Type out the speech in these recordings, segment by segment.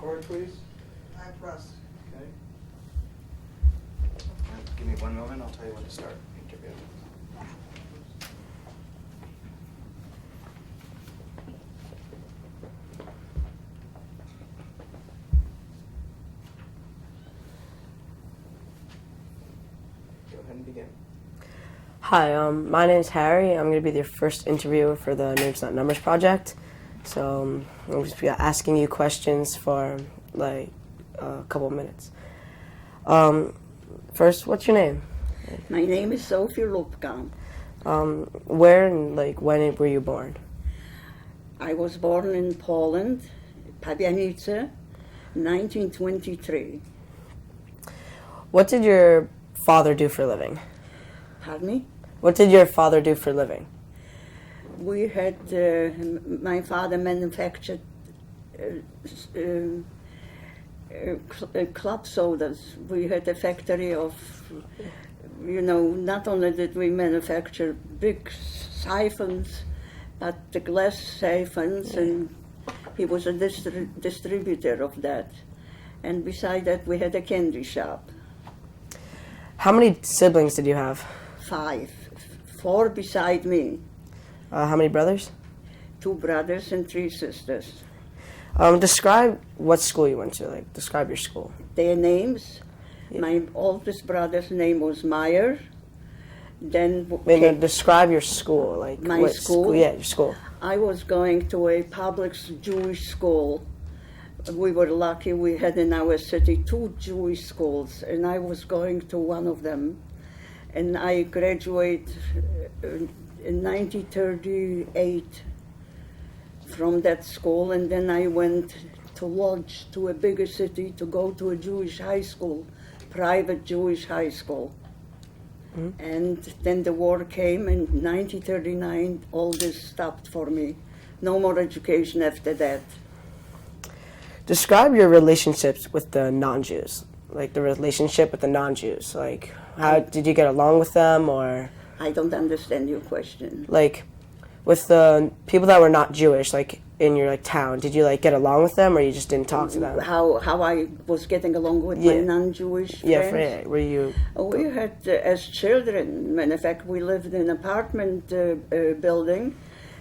forward, please. I press. Okay. Give me one moment, I'll tell you when to start interviewing. Go ahead and begin. Hi, my name is Harry. I'm going to be your first interviewer for the Names Not Numbers project. So I'm just asking you questions for like a couple of minutes. First, what's your name? My name is Sophie Lubka. Where and like when were you born? I was born in Poland, Pabianice, 1923. What did your father do for a living? Pardon me? What did your father do for a living? We had, my father manufactured club sodas. We had a factory of, not only did we manufacture big siphons, but the glass siphons, and he was a distributor of that. And beside that, we had a candy shop. How many siblings did you have? 5. 4 beside me. How many brothers? 2 brothers and 3 sisters. Describe what school you went to. Like, describe your school. Their names. Yeah. My oldest brother's name was Meyer. Then describe your school. Like my school. Yeah, your school. I was going to a public Jewish school. We were lucky. We had in our city 2 Jewish schools, and I was going to one of them. And I graduated in 1938 from that school, and then I went to Lodz, to a bigger city, to go to a Jewish high school, private Jewish high school. Mm-hmm. And then the war came, and in 1939 all this stopped for me. No more education after that. Describe your relationships with the non-Jews, like the relationship with the non-Jews. Like, how did you get along with them, or? I don't understand your question. Like, with the people that were not Jewish, like in your town, did you get along with them, or you just didn't talk to them? How I was getting along with my non-Jewish friends? Yeah, were you? We had, as children, in fact, we lived in an apartment building.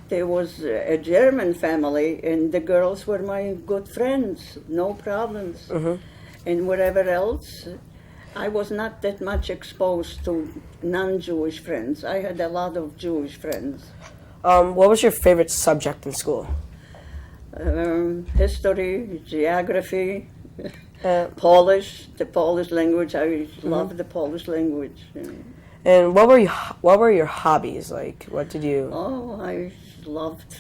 There was a German family, and the girls were my good friends, no problems. Mm-hmm. And wherever else, I was not that much exposed to non-Jewish friends. I had a lot of Jewish friends. What was your favorite subject in school? History, geography, Polish, the Polish language. I loved the Polish language. And what were your hobbies? Like, what did you? Oh, I loved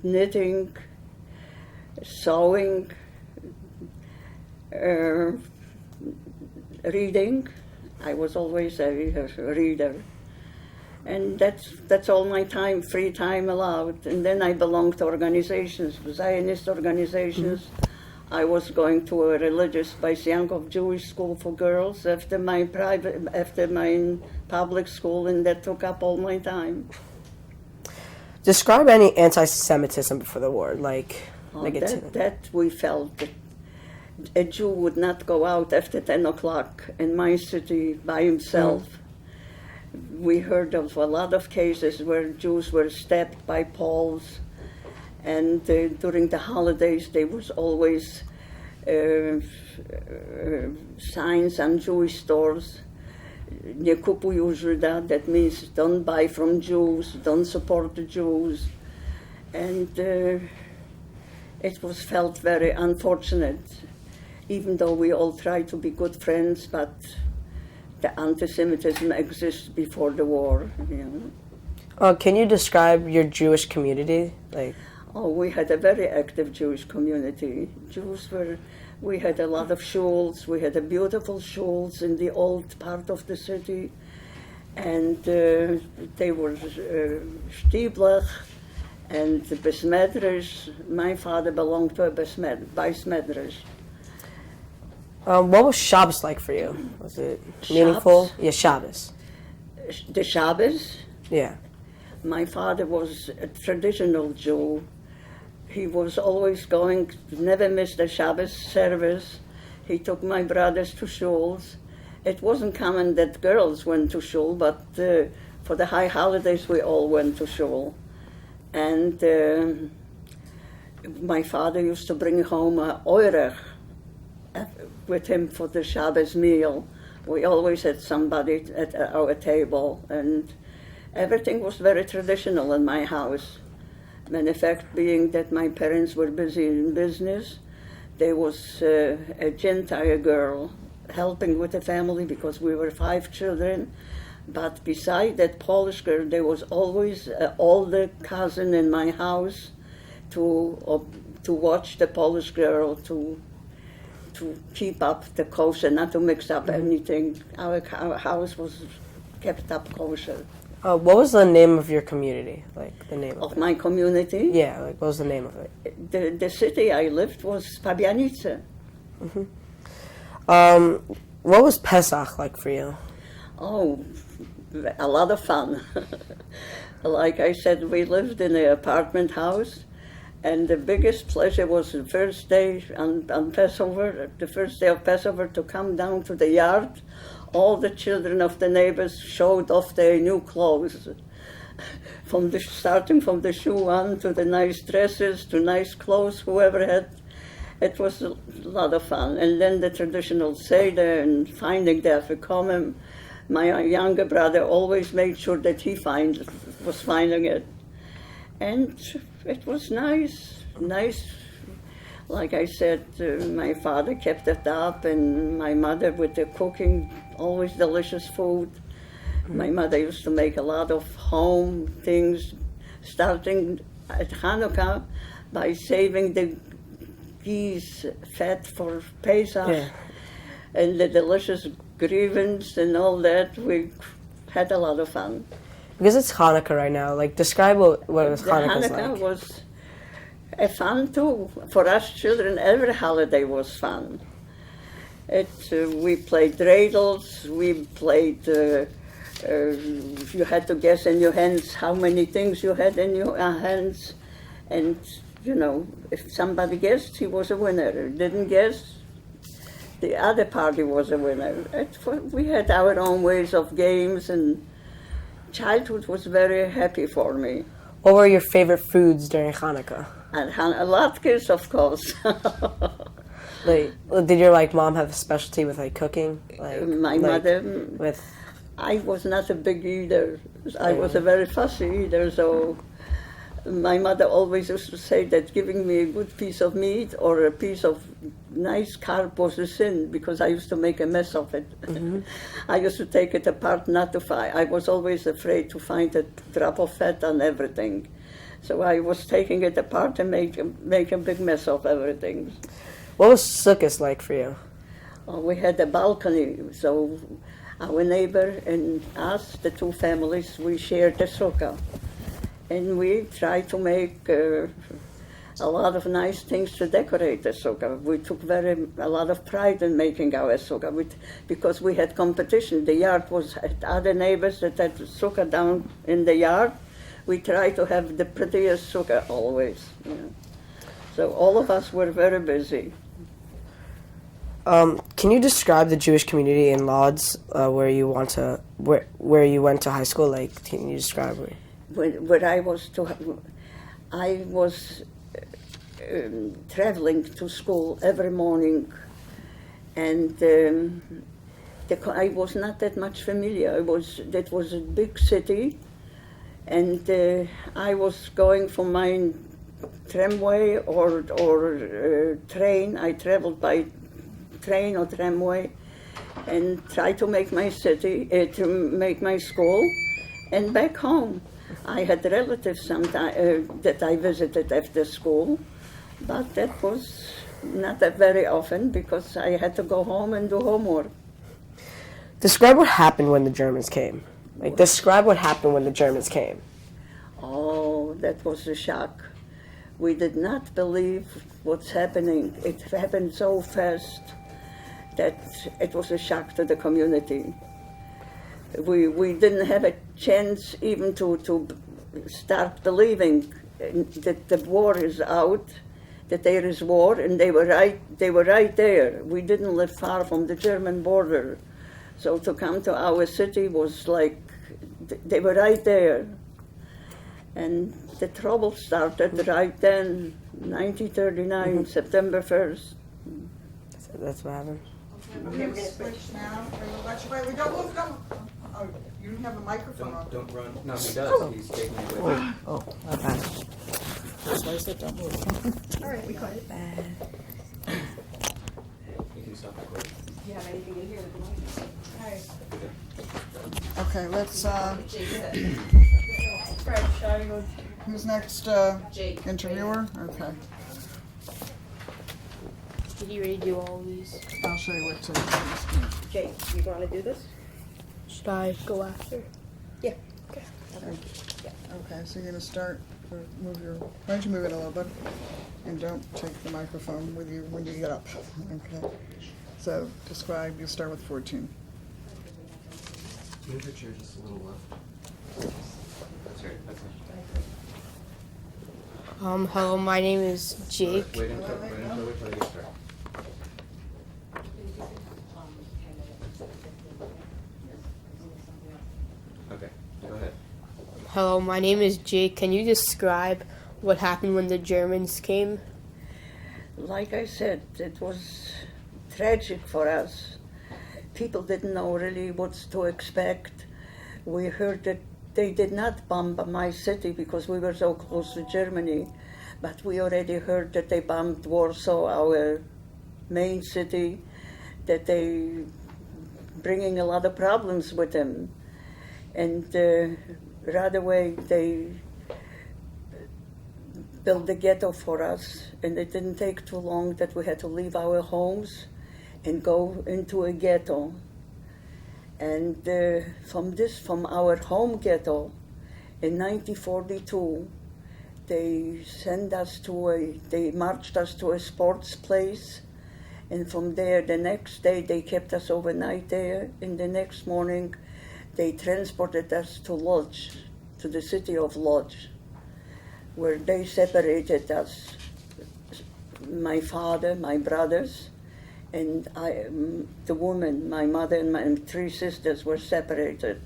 knitting, sewing, reading. I was always a reader. And that's all my time, free time allowed. And then I belonged to organizations, Zionist organizations. Mm-hmm. I was going to a religious Beis Yankov Jewish school for girls after my public school, and that took up all my time. Describe any anti-Semitism before the war, that we felt. That a Jew would not go out after 10 o'clock in my city by himself. Mm. We heard of a lot of cases where Jews were stabbed by Poles, and during the holidays there was always signs on Jewish stores. Nie kupuj Żyda, that means don't buy from Jews, don't support the Jews. And it was felt very unfortunate, even though we all tried to be good friends, but the anti-Semitism exists before the war. Can you describe your Jewish community? We had a very active Jewish community. We had a lot of shuls. We had a beautiful shuls in the old part of the city, and they were Stieblach and Besmedrish. My father belonged to a Besmedrish. What was Shabbos like for you? Was it meaningful? Yeah, Shabbos. The Shabbos? Yeah. My father was a traditional Jew. he was always going, never missed a Shabbos service. He took my brothers to shuls. It wasn't common that girls went to shul, but for the high holidays we all went to shul. And my father used to bring home a oirech with him for the Shabbos meal. We always had somebody at our table, and everything was very traditional in my house. Matter of fact, being that my parents were busy in business, there was a Gentile girl helping with the family because we were 5 children. But beside that Polish girl, there was always an older cousin in my house to watch the Polish girl, to keep up the kosher, not to mix up anything. Our house was kept up kosher. What was the name of your community? Like the name Of of it? my community, Yeah, like what was the name of it? the city I lived was Pabianice. What was Pesach like for you? Oh, a lot of fun. Like I said, we lived in an apartment house, and the biggest pleasure was the first day on Passover, the first day of Passover, to come down to the yard. All the children of the neighbors showed off their new clothes, starting from the shoe on to the nice dresses to nice clothes, whoever had. It was a lot of fun. And then the traditional Seder and finding the Afikomen. My younger brother always made sure that he was finding it. And it was nice. Like I said, my father kept it up, and my mother with the cooking, always delicious food. My mother used to make a lot of home things, starting at Hanukkah by saving the geese fat for Pesach, Yeah. and the delicious grievance and all that. We had a lot of fun. Because it's Hanukkah right now. Like describe what Hanukkah's Hanukkah like. was fun too. For us children, every holiday was fun. We played dreidels, we played, you had to guess in your hands how many things you had in your hands. And, if somebody guessed, he was a winner. Didn't guess, the other party was a winner. We had our own ways of games, and childhood was very happy for me. What were your favorite foods during Hanukkah? And latkes, of course. Like, did your mom have a specialty with cooking? My mother, with. I was not a big eater. I was a very fussy eater, so my mother always used to say that giving me a good piece of meat or a piece of nice carb was a sin, because I used to make a mess of it. Mm-hmm. I used to take it apart, not to find. I was always afraid to find a drop of fat on everything. So I was taking it apart and make a big mess of everything. What was Sukkot like for you? We had a balcony, so our neighbor and us, the 2 families, we shared the sukkah. And we tried to make a lot of nice things to decorate the sukkah. We took a lot of pride in making our sukkah, because we had competition. The yard was at other neighbors that had sukkah down in the yard. We tried to have the prettiest sukkah always. So all of us were very busy. Can you describe the Jewish community in Lodz, where you went to high school? Can you describe it? Where I was traveling to school every morning, and I was not that much familiar. That was a big city, and I was going from my tramway or train. I traveled by train or tramway, and tried to make my school, and back home. I had relatives that I visited after school, but that was not that very often, because I had to go home and do homework. Describe what happened when the Germans came. Describe what happened when the Germans came. Oh, that was a shock. We did not believe what's happening. It happened so fast that it was a shock to the community. We didn't have a chance even to start believing that the war is out, that there is war, and they were right there. We didn't live far from the German border, so to come to our city was like they were right there. And the trouble started right then, 1939, September 1st. That's what happened. Okay, we're gonna switch now. Wait, don't. Oh, you don't have a microphone on. Don't run. No, he does. He's taking it with him. Oh, okay. That's why I said don't move. All right, we got it. You can stop recording. Do you have anything in here that Okay, let's, Fred, shall I go? who's next, interviewer? Okay, Did you already do all these? I'll show you what to, Jake, you wanna do this? Should I go after? okay, so you're gonna start, why don't you move it a little bit? And don't take the microphone with you when you get up, okay? So, describe, you start with 14. Move your chair just a little left. That's right. That's it. Hello, my name is Jake. Wait until you start. Okay, go ahead. Hello, my name is Jake. Can you describe what happened when the Germans came? Like I said, it was tragic for us. People didn't know really what to expect. We heard that they did not bomb my city because we were so close to Germany, but we already heard that they bombed Warsaw, our main city, that they bringing a lot of problems with them. And right away they built the ghetto for us, and it didn't take too long that we had to leave our homes and go into a ghetto. And from our home ghetto in 1942, they marched us to a sports place, and from there the next day they kept us overnight there, and the next morning they transported us to Lodz, to the city of Lodz, where they separated us, my father, my brothers, and the woman, my mother and my three sisters were separated.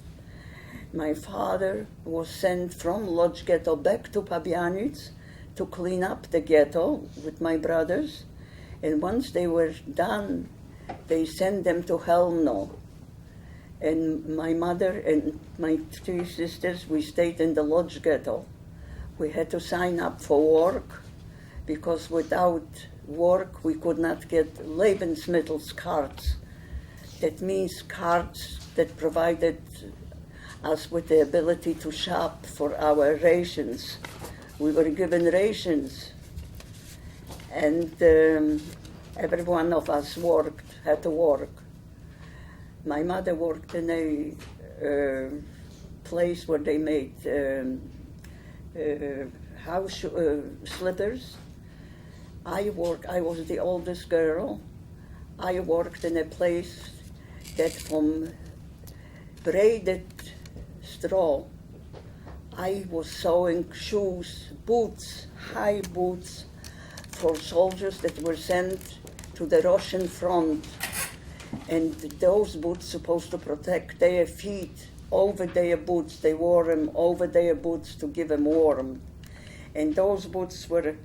My father was sent from Lodz ghetto back to Pabianic to clean up the ghetto with my brothers, and once they were done, they sent them to Helmno. And my mother and my three sisters, we stayed in the Lodz ghetto. We had to sign up for work, because without work we could not get Lebensmittelscards. That means cards that provided us with the ability to shop for our rations. We were given rations, and every one of us had to work. My mother worked in a place where they made house slippers. I was the oldest girl. I worked in a place that from braided straw, I was sewing shoes, boots, high boots for soldiers that were sent to the Russian front. And those boots supposed to protect their feet over their boots. They wore them over their boots to give them warmth. And those boots were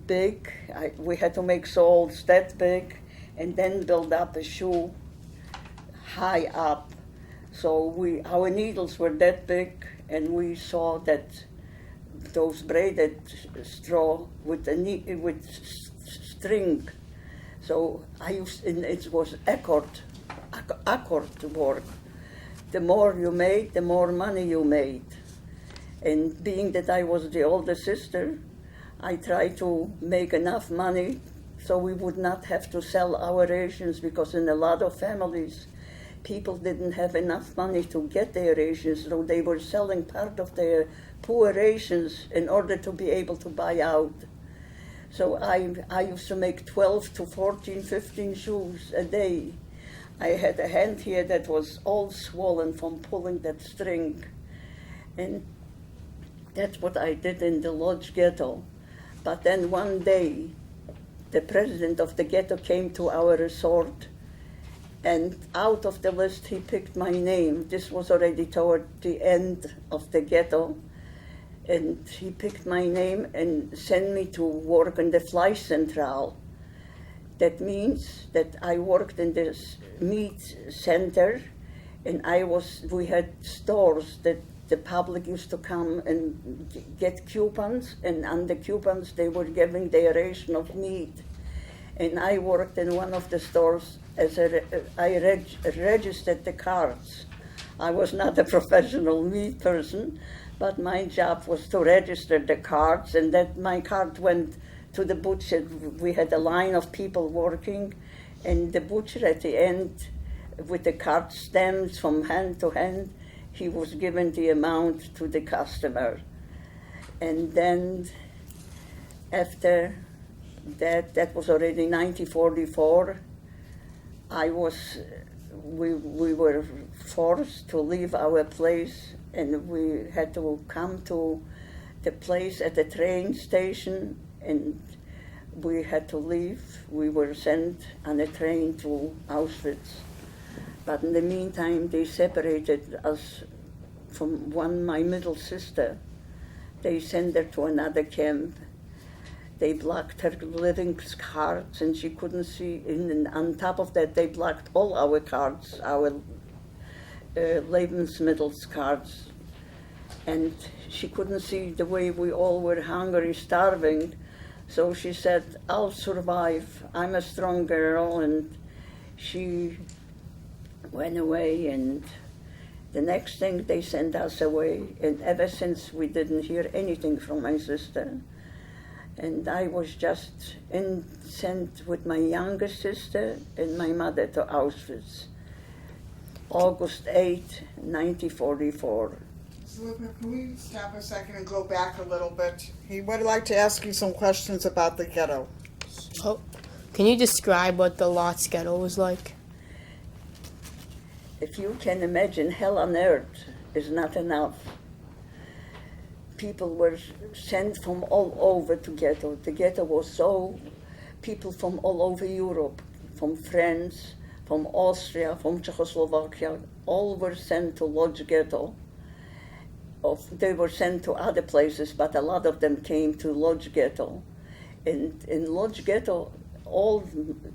big. We had to make soles that big and then build up a shoe high up. So our needles were that big, and we saw that those braided straw with string. So it was accord work. The more you made, the more money you made. And being that I was the older sister, I tried to make enough money so we would not have to sell our rations, because in a lot of families, people didn't have enough money to get their rations, so they were selling part of their poor rations in order to be able to buy out. So I used to make 12 to 14, 15 shoes a day. I had a hand here that was all swollen from pulling that string. And That's what I did in the Lodz ghetto. But then one day, the president of the ghetto came to our resort, and out of the list he picked my name. This was already toward the end of the ghetto. And he picked my name and sent me to work in the Fleisch Central. That means that I worked in this meat center, and we had stores that the public used to come and get coupons, and on the coupons they were giving their ration of meat. And I worked in one of the stores I registered the cards. I was not a professional meat person, but my job was to register the cards, and that my card went to the butcher. We had a line of people working, and the butcher at the end, with the card stamps from hand to hand, he was given the amount to the customer. And then after that was already 1944, we were forced to leave our place, and we had to come to the place at the train station, and we had to leave. We were sent on a train to Auschwitz. But in the meantime, they separated us from my middle sister. They sent her to another camp. They blocked her living cards, and she couldn't see. And on top of that, they blocked all our cards, our Lebensmittels cards. And she couldn't see the way we all were hungry, starving. So she said, I'll survive. I'm a strong girl. And she went away, and the next thing they sent us away. And ever since, we didn't hear anything from my sister. And I was just sent with my younger sister and my mother to Auschwitz, August 8, 1944. So, Lubka, can we stop a second and go back a little bit? He would like to ask you some questions about the ghetto. Oh, can you describe what the Lodz ghetto was like? If you can imagine, hell on earth is not enough. People were sent from all over to ghetto. The ghetto was people from all over Europe, from France, from Austria, from Czechoslovakia, all were sent to Lodz ghetto. They were sent to other places, but a lot of them came to Lodz ghetto. And in Lodz ghetto, all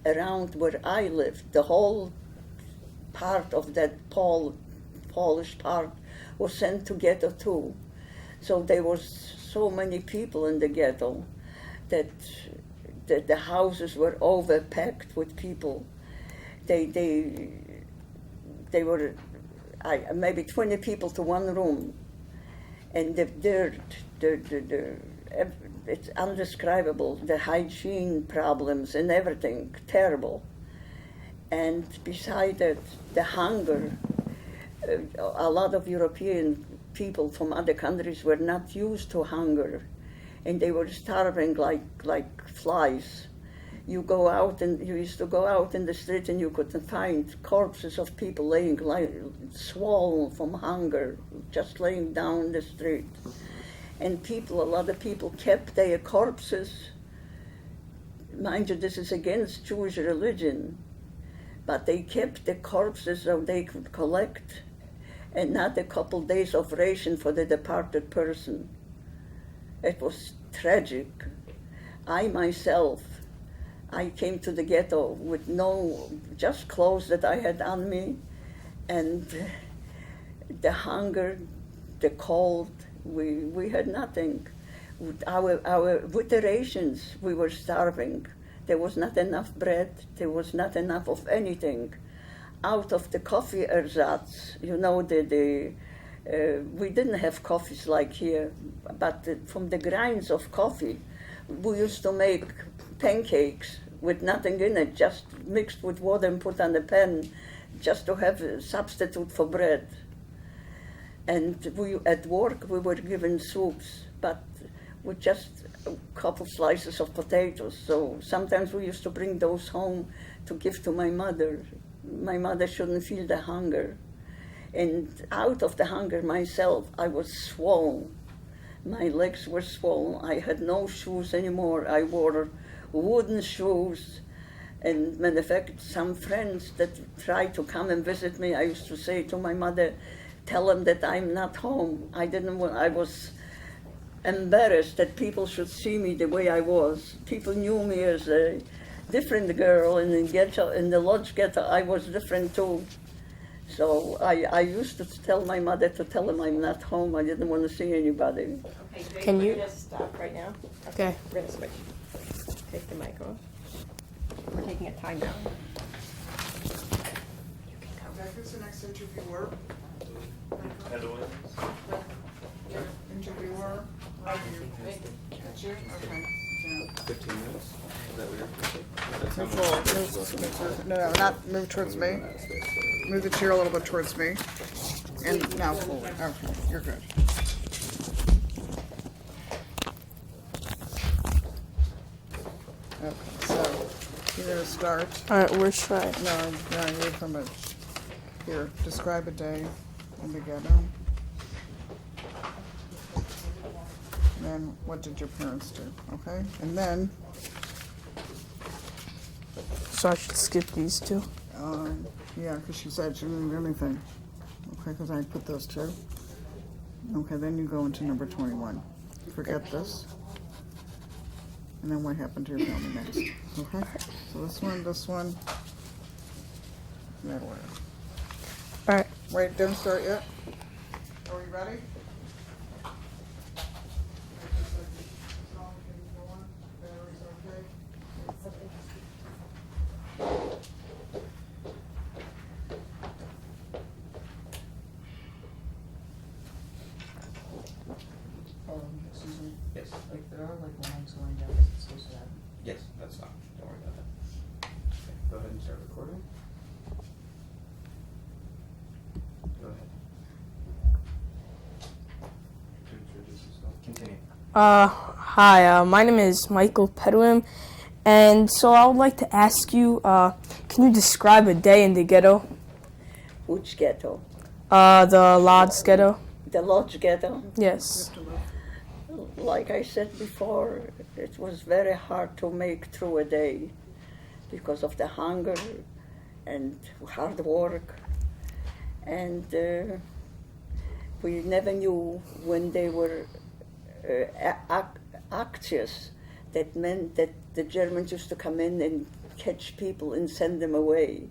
around where I lived, the whole part of that Polish part was sent to ghetto too. So there was so many people in the ghetto that the houses were overpacked with people. They were maybe 20 people to one room, and the dirt, it's undescribable. The hygiene problems and everything terrible. And beside that, the hunger. A lot of European people from other countries were not used to hunger, and they were starving like flies. You used to go out in the street, and you could find corpses of people laying swollen from hunger, just laying down in the street. And a lot of people kept their corpses. Mind you, this is against Jewish religion, but they kept the corpses so they could collect, and not a couple days of ration for the departed person. It was tragic. I came to the ghetto with just clothes that I had on me, and the hunger, the cold, we had nothing. With the rations, we were starving. There was not enough bread, there was not enough of anything. Out of the coffee ersatz, we didn't have coffees like here, but from the grinds of coffee, we used to make pancakes with nothing in it, just mixed with water and put on a pan, just to have a substitute for bread. And at work, we were given soups, but with just a couple slices of potatoes. So sometimes we used to bring those home to give to my mother. My mother shouldn't feel the hunger. And out of the hunger myself, I was swollen. My legs were swollen. I had no shoes anymore. I wore wooden shoes. And matter of fact, some friends that tried to come and visit me, I used to say to my mother, tell them that I'm not home. I was embarrassed that people should see me the way I was. People knew me as a different girl in the ghetto, in the Lodz ghetto. I was different too. So I used to tell my mother to tell them I'm not home. I didn't want to see anybody. Okay, Jake, Can we're you- gonna stop right now. Okay. We're gonna switch. Take the mic off. We're taking a timeout. Okay, who's the next interviewer? Interviewer, right here. That's you? Okay. So, 15 minutes? Is that what you're move forward. No, not move towards me. Move the chair a little bit towards me. And now forward. Okay, you're good. Okay, so you're gonna start. All right, we're trying. No, you're from a, here, describe a day in the ghetto. And then, what did your parents do, okay? And then, So I should skip these two. yeah, because she said she didn't do anything. Okay, because I put those two. Okay, then you go into number 21. Forget this. And then what happened to your family next, okay? So this one, that order. All right. Wait, don't start yet. Are we ready? Excuse me, Yes. like there are like lines going down, is it supposed to happen? Yes, that's fine. Don't worry about that. Okay, go ahead and start recording. Go ahead. Introduce yourself. Continue. Hi, my name is Michael Pedwim, and so I would like to ask you, can you describe a day in the ghetto? Which ghetto? The Lodz ghetto? The Lodz ghetto? Yes. Like I said before, it was very hard to make through a day because of the hunger and hard work. And we never knew when they were anxious. That meant that the Germans used to come in and catch people and send them away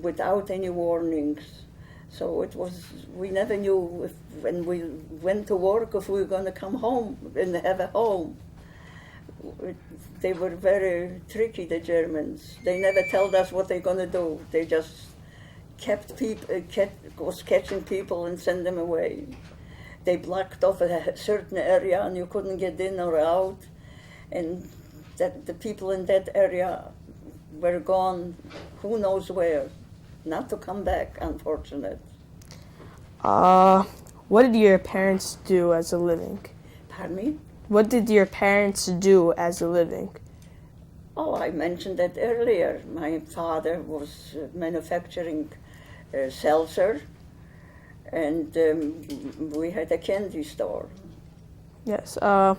without any warnings. So it was, we never knew if, when we went to work, if we were going to come home and have a home. They were very tricky, the Germans. They never told us what they're going to do. They just was catching people and send them away. They blocked off a certain area and you couldn't get in or out. And that the people in that area were gone, who knows where. Not to come back, unfortunate. What did your parents do as a living? Pardon me? What did your parents do as a living? Oh, I mentioned that earlier. My father was manufacturing seltzer, and we had a candy store. Yes. That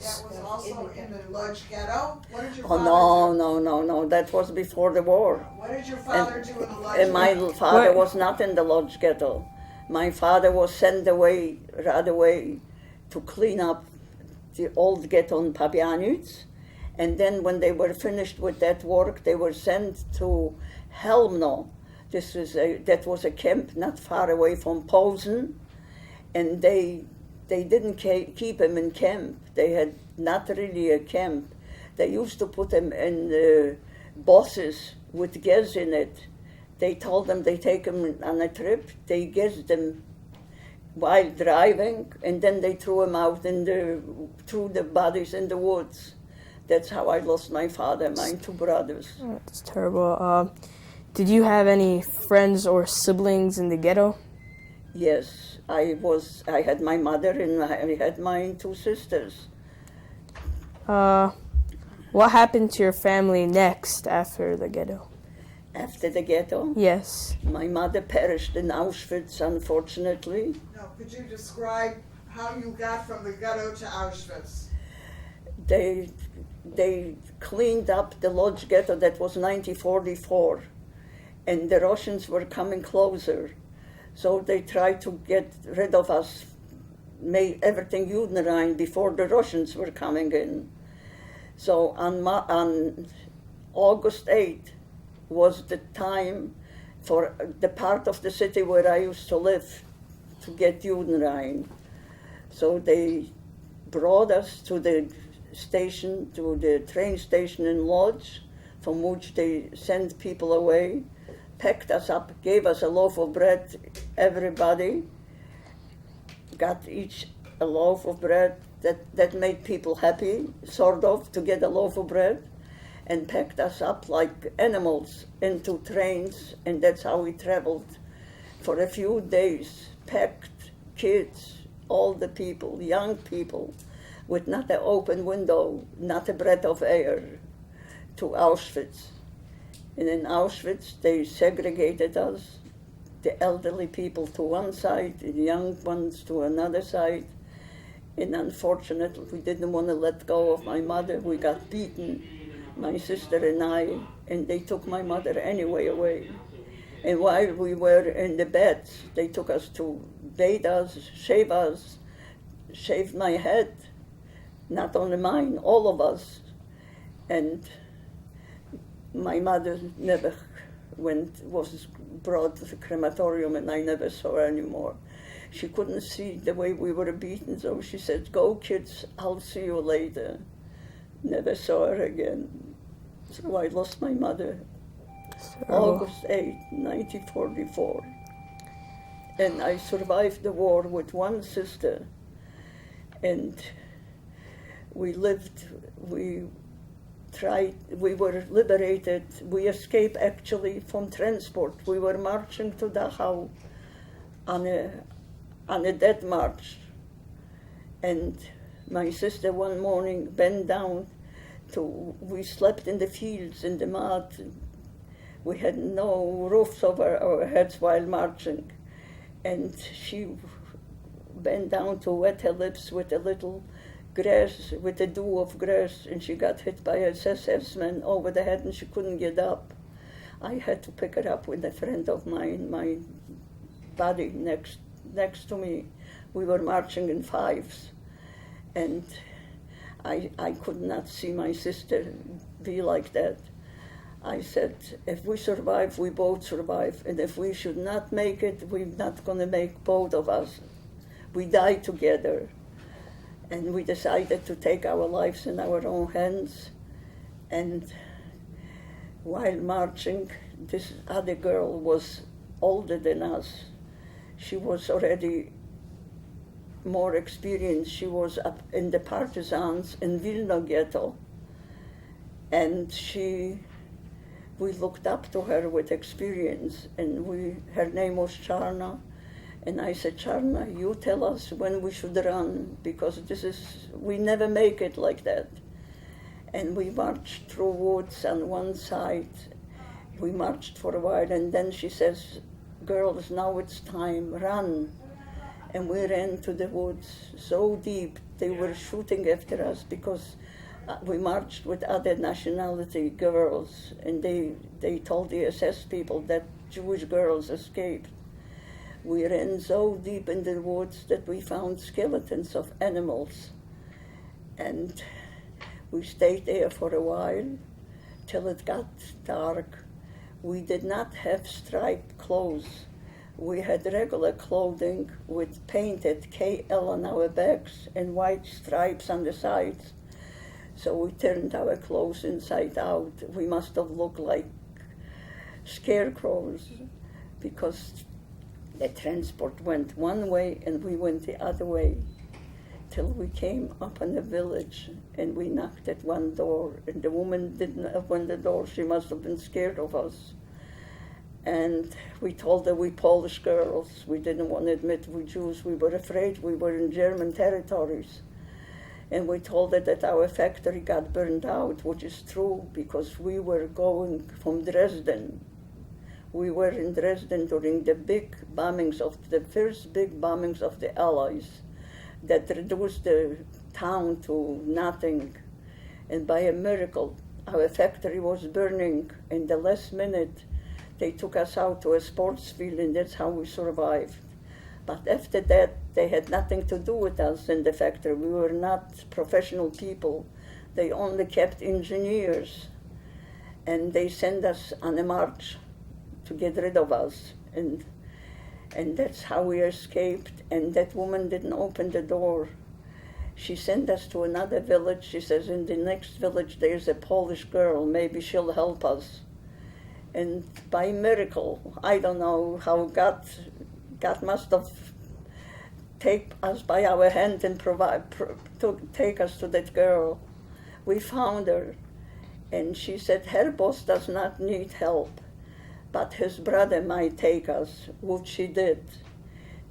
was also in the Lodz ghetto? What did your Oh, father no, that was before the war. do? What did your father do in the Lodz And my ghetto? father What? was not in the Lodz ghetto. My father was sent away right away to clean up the old ghetto in Pabianic. And then when they were finished with that work, they were sent to Helmno. That was a camp not far away from Posen. And they didn't keep him in camp. They had not really a camp. They used to put him in buses with gas in it. They told them they take him on a trip. They gassed them while driving, and then they threw him out threw the bodies in the woods. That's how I lost my father, my two brothers. That's terrible. Did you have any friends or siblings in the ghetto? Yes, I had my mother and I had my two sisters. What happened to your family next after the ghetto? After the ghetto, Yes. my mother perished in Auschwitz, unfortunately. No, could you describe how you got from the ghetto to Auschwitz. They cleaned up the Lodz ghetto. That was 1944, and the Russians were coming closer, so they tried to get rid of us, made everything Judenrein before the Russians were coming in. So on August 8th was the time for the part of the city where I used to live to get Judenrein. So they brought us to the station, to the train station in Lodz, from which they sent people away, packed us up, gave us a loaf of bread, everybody got each a loaf of bread. That made people happy, sort of, to get a loaf of bread, and packed us up like animals into trains, and that's how we traveled for a few days, packed kids, all the people, young people, with not an open window, not a breath of air, to Auschwitz. And in Auschwitz, they segregated us, the elderly people to one side, the young ones to another side. And unfortunately, we didn't want to let go of my mother. We got beaten, my sister and I, and they took my mother anyway away. And while we were in the beds, they took us to bathe us, shaved my head, not only mine, all of us. And my mother never was brought to the crematorium, and I never saw her anymore. She couldn't see the way we were beaten, so she said, "Go, kids, I'll see you later." Never saw her again. So I lost my mother August 8, 1944. And I survived the war with one sister. And we lived, we were liberated. We escaped actually from transport. We were marching to Dachau on a death march. And my sister one morning bent down we slept in the fields, in the mud. We had no roofs over our heads while marching. And she bent down to wet her lips with a little grass, with a dew of grass, and she got hit by a SS man over the head and she couldn't get up. I had to pick her up with a friend of mine, my buddy next to me. We were marching in fives, and I could not see my sister be like that. I said, if we survive, we both survive, and if we should not make it, we're not going to make both of us. We die together. And we decided to take our lives in our own hands. And while marching, this other girl was older than us. She was already more experienced. She was up in the partisans in Vilna ghetto. And we looked up to her with experience, and her name was Charna. And I said, Charna, you tell us when we should run, because we never make it like that. And we marched through woods on one side. We marched for a while, and then she says, girls, now it's time, run. And we ran to the woods so deep, they were shooting after us because we marched with other nationality girls, and they told the SS people that Jewish girls escaped. We ran so deep in the woods that we found skeletons of animals. And we stayed there for a while till it got dark. We did not have striped clothes. We had regular clothing with painted KL on our backs and white stripes on the sides. So we turned our clothes inside out. We must have looked like scarecrows because the transport went one way and we went the other way till we came up in a village, and we knocked at one door, and the woman didn't open the door. She must have been scared of us. And we told her we Polish girls. We didn't want to admit we Jews. We were afraid we were in German territories. And we told her that our factory got burned out, which is true because we were going from Dresden. We were in Dresden during the big bombings the first big bombings of the Allies. that reduced the town to nothing. And by a miracle, our factory was burning. In the last minute, they took us out to a sports field, and that's how we survived. But after that, they had nothing to do with us in the factory. We were not professional people. They only kept engineers. And they sent us on a march to get rid of us. And that's how we escaped. And that woman didn't open the door. She sent us to another village. She says, in the next village there's a Polish girl. Maybe she'll help us. And by miracle, I don't know how God must have taken us by our hand and take us to that girl. We found her. And she said, her boss does not need help, but his brother might take us, which she did.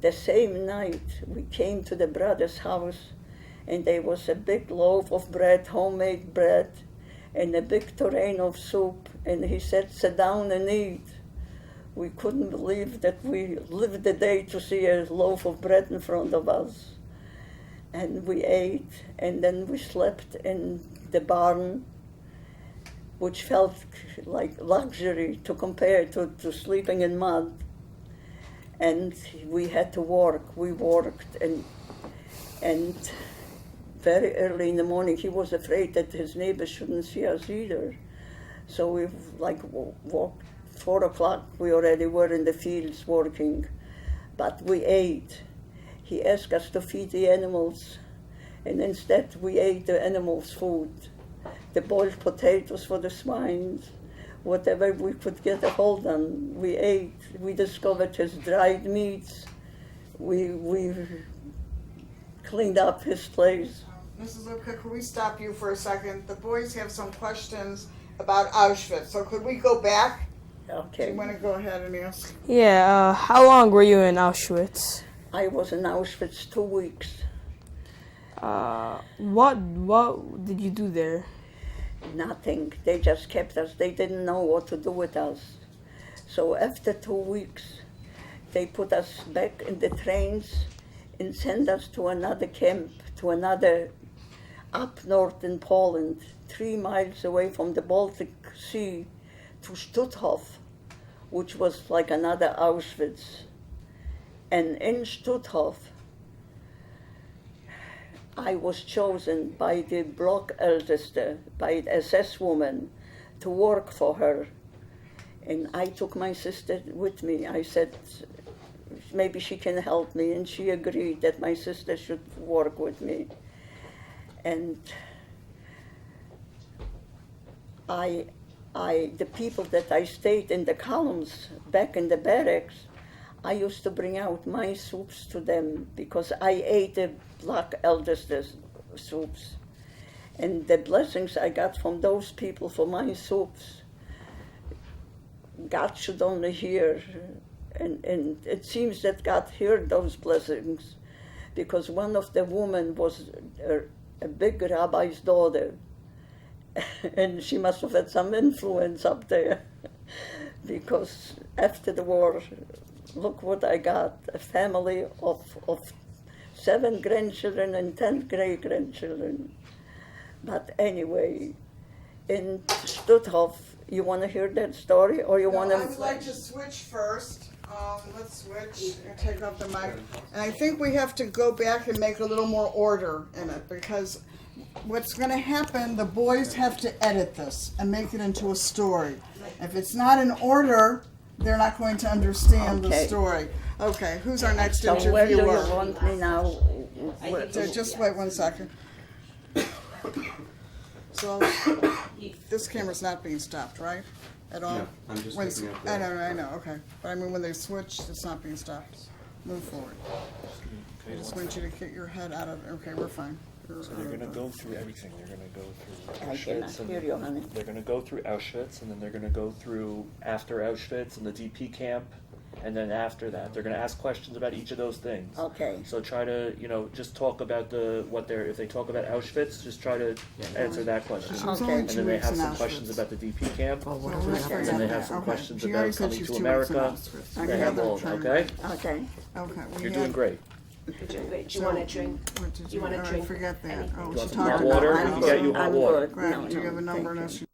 The same night, we came to the brother's house, and there was a big loaf of bread, homemade bread, and a big tureen of soup, and he said, sit down and eat. We couldn't believe that we lived the day to see a loaf of bread in front of us. And we ate, and then we slept in the barn, which felt like luxury to compare to sleeping in mud. And we had to work. We worked, and very early in the morning, he was afraid that his neighbors shouldn't see us either. So we walked. 4 o'clock, we already were in the fields working, but we ate. He asked us to feed the animals, and instead we ate the animals' food. The boiled potatoes for the swines, whatever we could get a hold on, we ate. We discovered his dried meats. We cleaned up his place. Mrs. Lubka, could we stop you for a second? The boys have some questions about Auschwitz, so could we go back? Do Okay. you want to go ahead and ask? Yeah, how long were you in Auschwitz? I was in Auschwitz 2 weeks. What did you do there? Nothing. They just kept us. They didn't know what to do with us. So after 2 weeks, they put us back in the trains and sent us to another camp, to another up north in Poland, 3 miles away from the Baltic Sea, to Stutthof, which was like another Auschwitz. And in Stutthof, I was chosen by the block Älteste, by the SS woman, to work for her. And I took my sister with me. I said, maybe she can help me, and she agreed that my sister should work with me. And the people that I stayed in the columns back in the barracks, I used to bring out my soups to them because I ate the black Älteste soups. And the blessings I got from those people for my soups, God should only hear. And it seems that God heard those blessings because one of the women was a big rabbi's daughter. And she must have had some influence up there because after the war, look what I got, a family of 7 grandchildren and 10 great-grandchildren. But anyway, in Stutthof, you want to hear that story or you want to... I would like to switch first. Let's switch and take off the mic. And I think we have to go back and make a little more order in it because what's going to happen, the boys have to edit this and make it into a story. If it's not in order, they're not going to understand the story. Okay, who's our next So where do you interviewer? want me now? Just wait 1 second. So, this camera's not being stopped, right? At all? No, I'm just When picking up I the- know, okay. But I mean, when they switch, it's not being stopped. Move forward. I just want you to get your head out of, okay, we're fine. So they're going to go through everything. They're going to go through I cannot Auschwitz. hear you, honey. They're going to go through Auschwitz, and then they're going to go through after Auschwitz and the DP camp, and then after that, they're going to ask questions about each of those things. Okay. So try to, just talk about if they talk about Auschwitz, just try to answer that question. She was Okay. only And 2 then they weeks have in some Auschwitz. questions about the DP camp, So let's and then forget they that. have some Okay. questions She already about said coming she's to 2 weeks in America. Auschwitz. They Okay, have they're all, trying to- okay? Okay. Okay. we You're had- doing great. Do you want to drink? What did You wanna I drink forget that. anything? Oh, You she want some talked hot about water? I'm We can get you good. hot I'm water. good. Right, No, do you no, have a number? thank No, you. she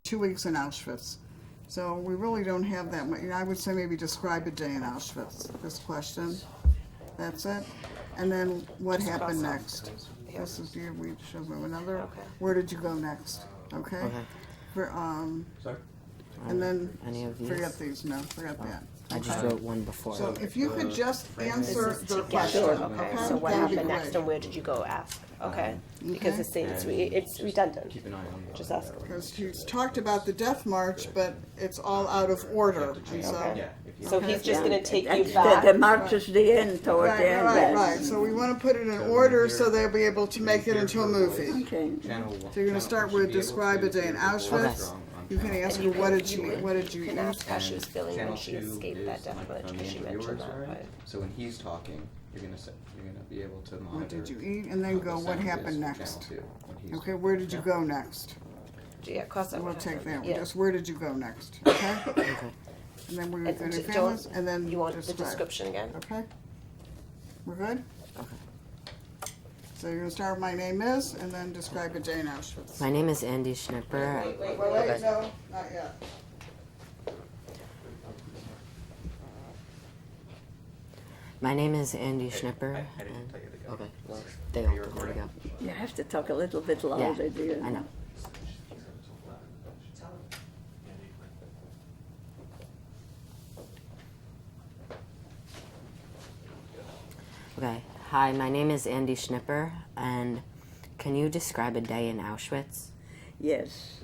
2 weeks in Auschwitz. So we really don't have that much. I would say maybe describe a day in Auschwitz, this question. That's it. And then what happened next? This is your, we should have another. Okay. Where did you go next? Okay? Okay. For, and then, Any of these? forget these, no, forget that. I just Okay. wrote one before. So if you could just answer This is the together. question, Okay. So what That'd be happened next, great. and where did you go ask? Okay. Because Okay. it's redundant. Keep an eye on the. Just ask. Because she's talked about the death march, but it's all out of order, and so. Okay. Yeah, if you. So he's just going to take you The back. march is the end, toward the Right, end. right, yes. right, so we want to put it in order so they'll be able to make it into a movie. Okay. Channel So you're gonna start with describe a day in Auschwitz. You can ask her, what did you can eat? ask how she was feeling when Channel she 2 escaped that is death like march, from the because she mentioned interviewers, that. right? But So when he's talking, you're gonna be able to monitor. What did you eat? And then go, the what sound happened is next? Channel 2 when he's- Okay, where did you go next? yeah, cross that We'll one. take that one, Yeah. just where did you go next, okay? Okay. And then we're And gonna don't- families, and then You want the describe. description again? Okay? We're good? Okay. So you're gonna start, my name is, and then describe a day in Auschwitz. My name is Andy Schnipper. Wait, Okay. no, not yet. My name is Andy Schnipper. I didn't and- tell you the guy. Okay. Well, They are you open. There we go. You have to talk a little bit louder, dear. I know. Okay. Hi, my name is Andy Schnipper, and can you describe a day in Auschwitz? Yes.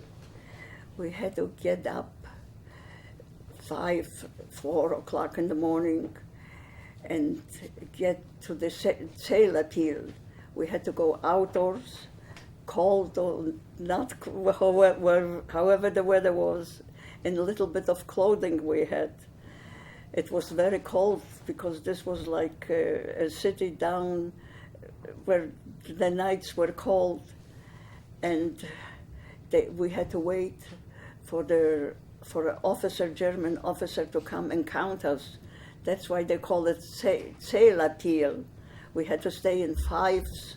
We had to get up 4 o'clock in the morning and get to the sail appeal. We had to go outdoors, cold or not, however the weather was, and a little bit of clothing we had. It was very cold because this was like a city down where the nights were cold, and we had to wait for an officer, German officer, to come and count us. That's why they call it sail appeal. We had to stay in fives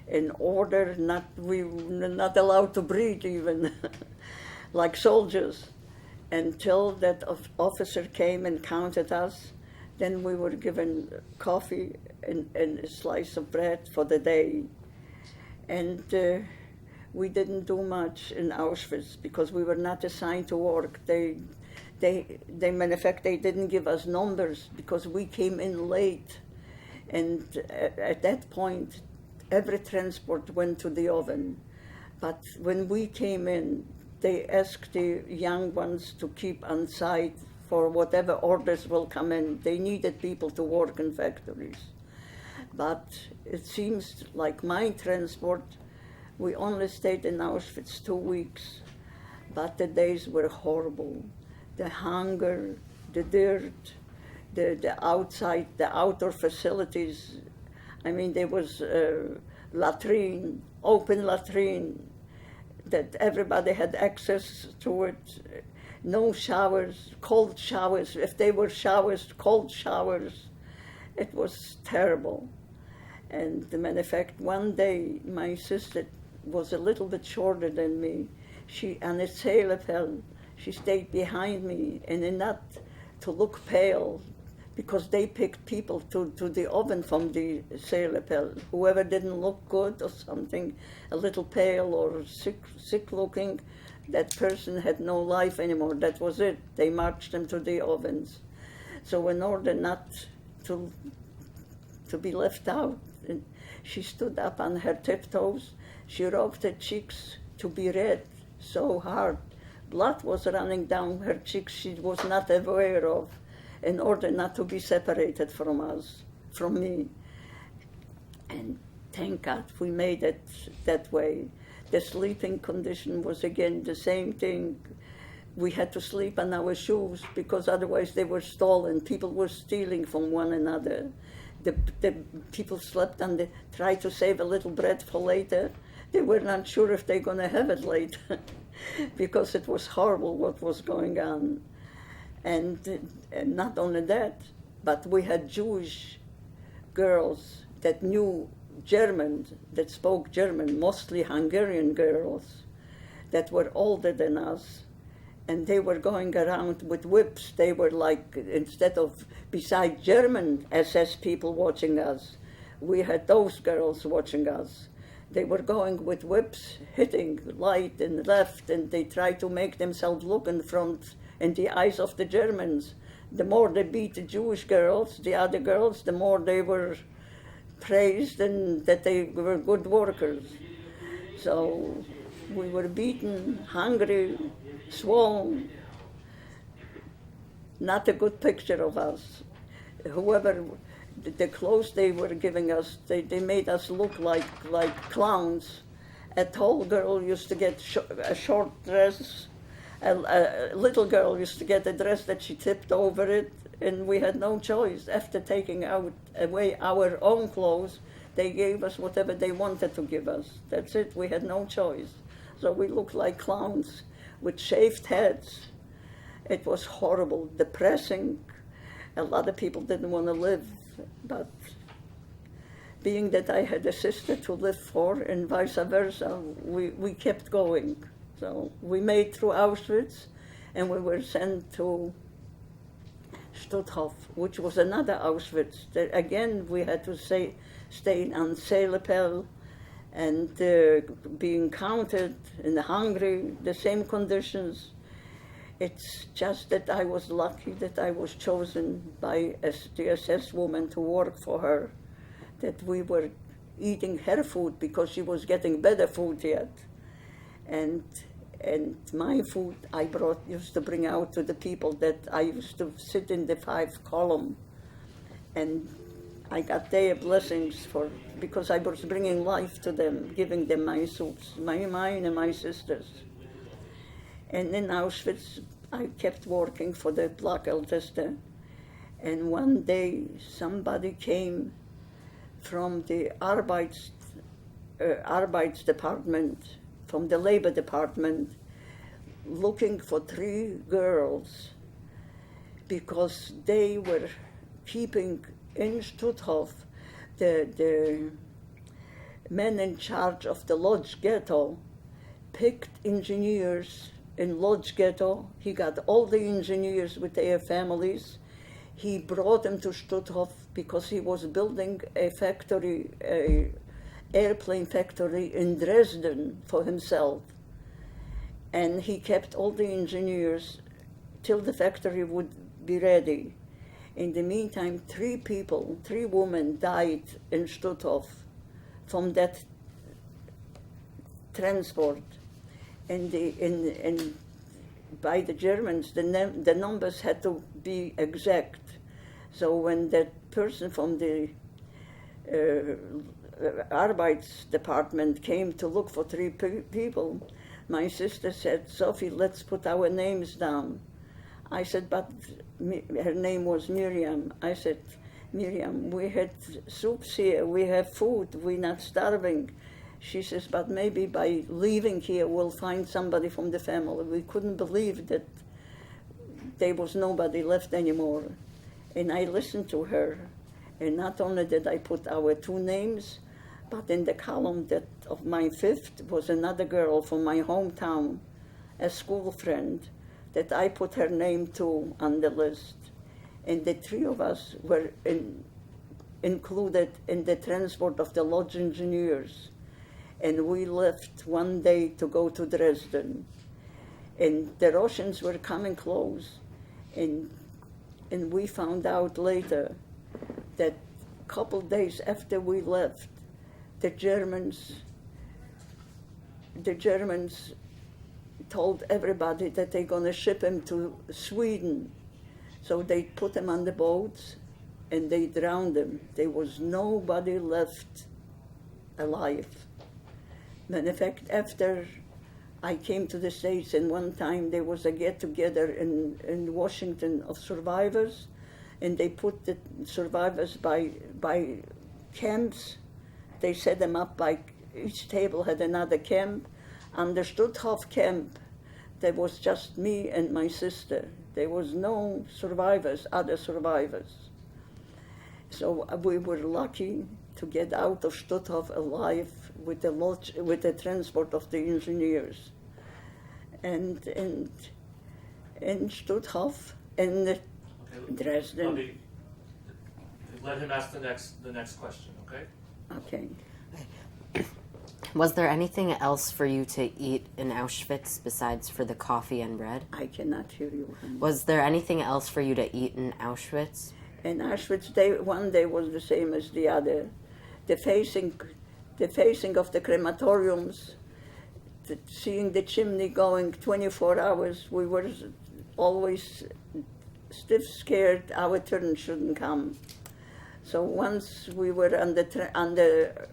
in order, we were not allowed to breathe even, like soldiers, until that officer came and counted us. Then we were given coffee and a slice of bread for the day. And we didn't do much in Auschwitz because we were not assigned to work. Matter of fact, they didn't give us numbers because we came in late. And at that point, every transport went to the oven. But when we came in, they asked the young ones to keep on site for whatever orders will come in. They needed people to work in factories. But it seems like my transport, we only stayed in Auschwitz 2 weeks, but the days were horrible. The hunger, the dirt, the outside, the outdoor facilities. I mean, there was latrine, open latrine, that everybody had access to it. No showers, cold showers. If they were showers, cold showers. It was terrible. And the matter of fact, one day my sister was a little bit shorter than me. She, on a sail fell, she stayed behind me, and not to look pale, because they picked people to the oven from the sail appel. Whoever didn't look good or something, a little pale or sick looking, that person had no life anymore. That was it. They marched them to the ovens. So in order not to be left out, she stood up on her tiptoes. She rubbed her cheeks to be red so hard. Blood was running down her cheeks she was not aware of, in order not to be separated from us, from me. And thank God we made it that way. The sleeping condition was again the same thing. We had to sleep on our shoes because otherwise they were stolen. People were stealing from one another. The people slept on tried to save a little bread for later, they were not sure if they're going to have it later because it was horrible what was going on. And not only that, but we had Jewish girls that knew German, that spoke German, mostly Hungarian girls that were older than us. And they were going around with whips. They were like, instead of beside German SS people watching us, we had those girls watching us. They were going with whips, hitting right and left, and they tried to make themselves look in front in the eyes of the Germans. The more they beat the Jewish girls, the other girls, the more they were praised and that they were good workers. So we were beaten, hungry, swollen. Not a good picture of us. Whoever, the clothes they were giving us, they made us look like clowns. A tall girl used to get a short dress. A little girl used to get a dress that she tipped over it, and we had no choice. After taking away our own clothes, they gave us whatever they wanted to give us. That's it, we had no choice. So we looked like clowns with shaved heads. It was horrible, depressing. A lot of people didn't want to live, but being that I had a sister to live for and vice versa, we kept going. So we made through Auschwitz, and we were sent to Stutthof, which was another Auschwitz. Again, we had to stay on Seelepel and being counted and hungry, the same conditions. It's just that I was lucky that I was chosen by the SS woman to work for her, that we were eating her food because she was getting better food yet. And my food I used to bring out to the people that I used to sit in the 5 column, and I got their blessings because I was bringing life to them, giving them my soups, mine and my sisters. And in Auschwitz, I kept working for the Black Älteste, and one day somebody came from the Arbeits department, from the labor department, looking for 3 girls because they were keeping in Stutthof the men in charge of the Lodz ghetto picked engineers in Lodz ghetto. He got all the engineers with their families. He brought them to Stutthof because he was building a factory, airplane factory in Dresden for himself. And he kept all the engineers till the factory would be ready. In the meantime, 3 women died in Stutthof from that transport. And by the Germans, the numbers had to be exact. So when that person from the Arbeits department came to look for 3 people, my sister said, "Sophie, let's put our names down." I said, but her name was Miriam. I said, "Miriam, we had soups here, we have food, we're not starving." She says, "But maybe by leaving here, we'll find somebody from the family." We couldn't believe that there was nobody left anymore. And I listened to her. And not only did I put our 2 names, but in the column of my 5th was another girl from my hometown, a school friend, that I put her name too on the list. And the 3 of us were included in the transport of the Lodz engineers. And we left one day to go to Dresden. And the Russians were coming close. And we found out later that a couple days after we left, the Germans told everybody that they're going to ship him to Sweden. So they put him on the boats and they drowned him. There was nobody left alive. And in fact, after I came to the States, and one time there was a get-together in Washington of survivors, and they put the survivors by camps. They set them up by each table had another camp. On the Stutthof camp, there was just me and my sister. There was no survivors, other survivors. So we were lucky to get out of Stutthof alive with the transport of the engineers. And in Stutthof and Dresden. Bubby, let him ask the next question, okay? Okay. Was there anything else for you to eat in Auschwitz besides for the coffee and bread? I cannot hear you. Was there anything else for you to eat in Auschwitz? In Auschwitz, one day was the same as the other. The facing of the crematoriums, seeing the chimney going 24 hours, we were always stiff scared our turn shouldn't come. So once we were on the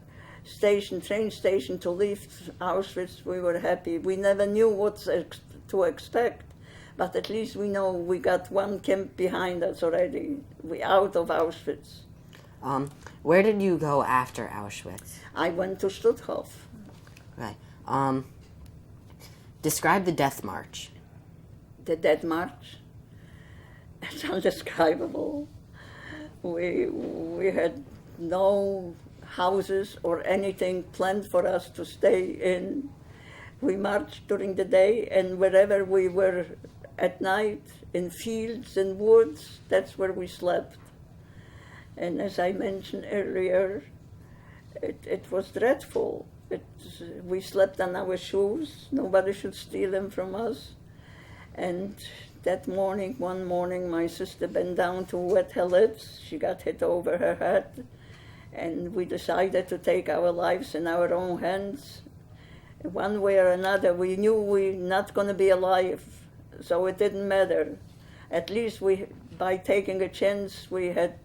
train station to leave Auschwitz, we were happy. We never knew what to expect, but at least we know we got one camp behind us already. We out of Auschwitz. Where did you go after Auschwitz? I went to Stutthof. Okay. Describe the Death March. The Death March. It's undescribable. We had no houses or anything planned for us to stay in. We marched during the day, and wherever we were at night, in fields and woods, that's where we slept. And as I mentioned earlier, it was dreadful. We slept on our shoes. Nobody should steal them from us. And one morning, my sister bent down to wet her lips. She got hit over her head. And we decided to take our lives in our own hands. One way or another, we knew we were not going to be alive, so it didn't matter. At least by taking a chance, we had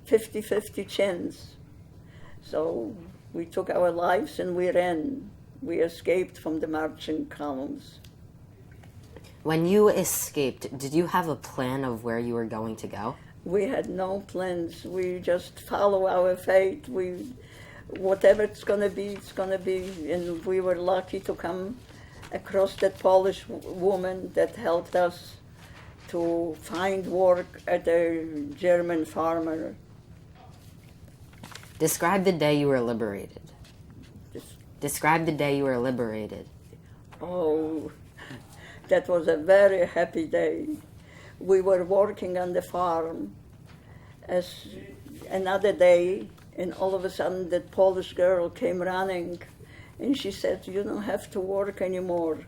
50-50 chance. So we took our lives and we ran. We escaped from the marching columns. When you escaped, did you have a plan of where you were going to go? We had no plans. We just follow our fate. Whatever it's going to be, it's going to be. And we were lucky to come across that Polish woman that helped us to find work at a German farmer. Describe the day you were liberated. Describe the day you were liberated. Oh, that was a very happy day. We were working on the farm as another day, and all of a sudden that Polish girl came running, and she said, "You don't have to work anymore.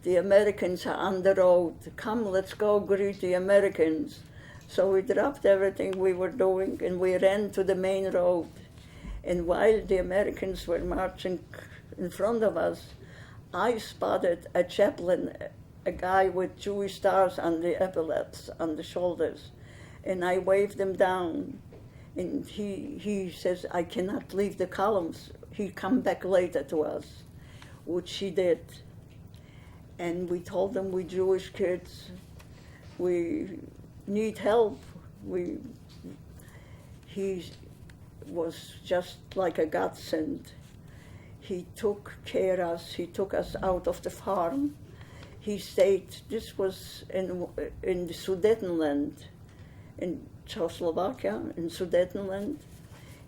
The Americans are on the road. Come, let's go greet the Americans." So we dropped everything we were doing, and we ran to the main road. And while the Americans were marching in front of us, I spotted a chaplain, a guy with Jewish stars on the epaulets, on the shoulders, and I waved him down. And he says, "I cannot leave the columns." He come back later to us, which he did. And we told him, we Jewish kids, we need help. He was just like a godsend. He took care of us. He took us out of the farm. He stayed, this was in the Sudetenland, in Czechoslovakia, in Sudetenland.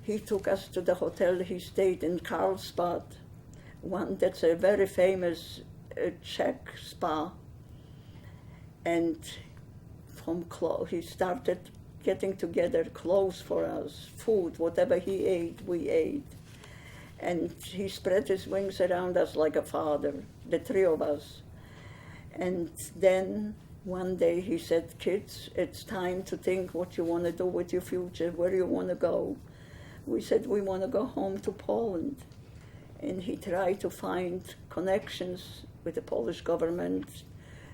He took us to the hotel. He stayed in Karlsbad, one that's a very famous Czech spa. And he started getting together clothes for us, food, whatever he ate, we ate. And he spread his wings around us like a father, the three of us. And then one day he said, "Kids, it's time to think what you want to do with your future, where you want to go." We said, "We want to go home to Poland." And he tried to find connections with the Polish government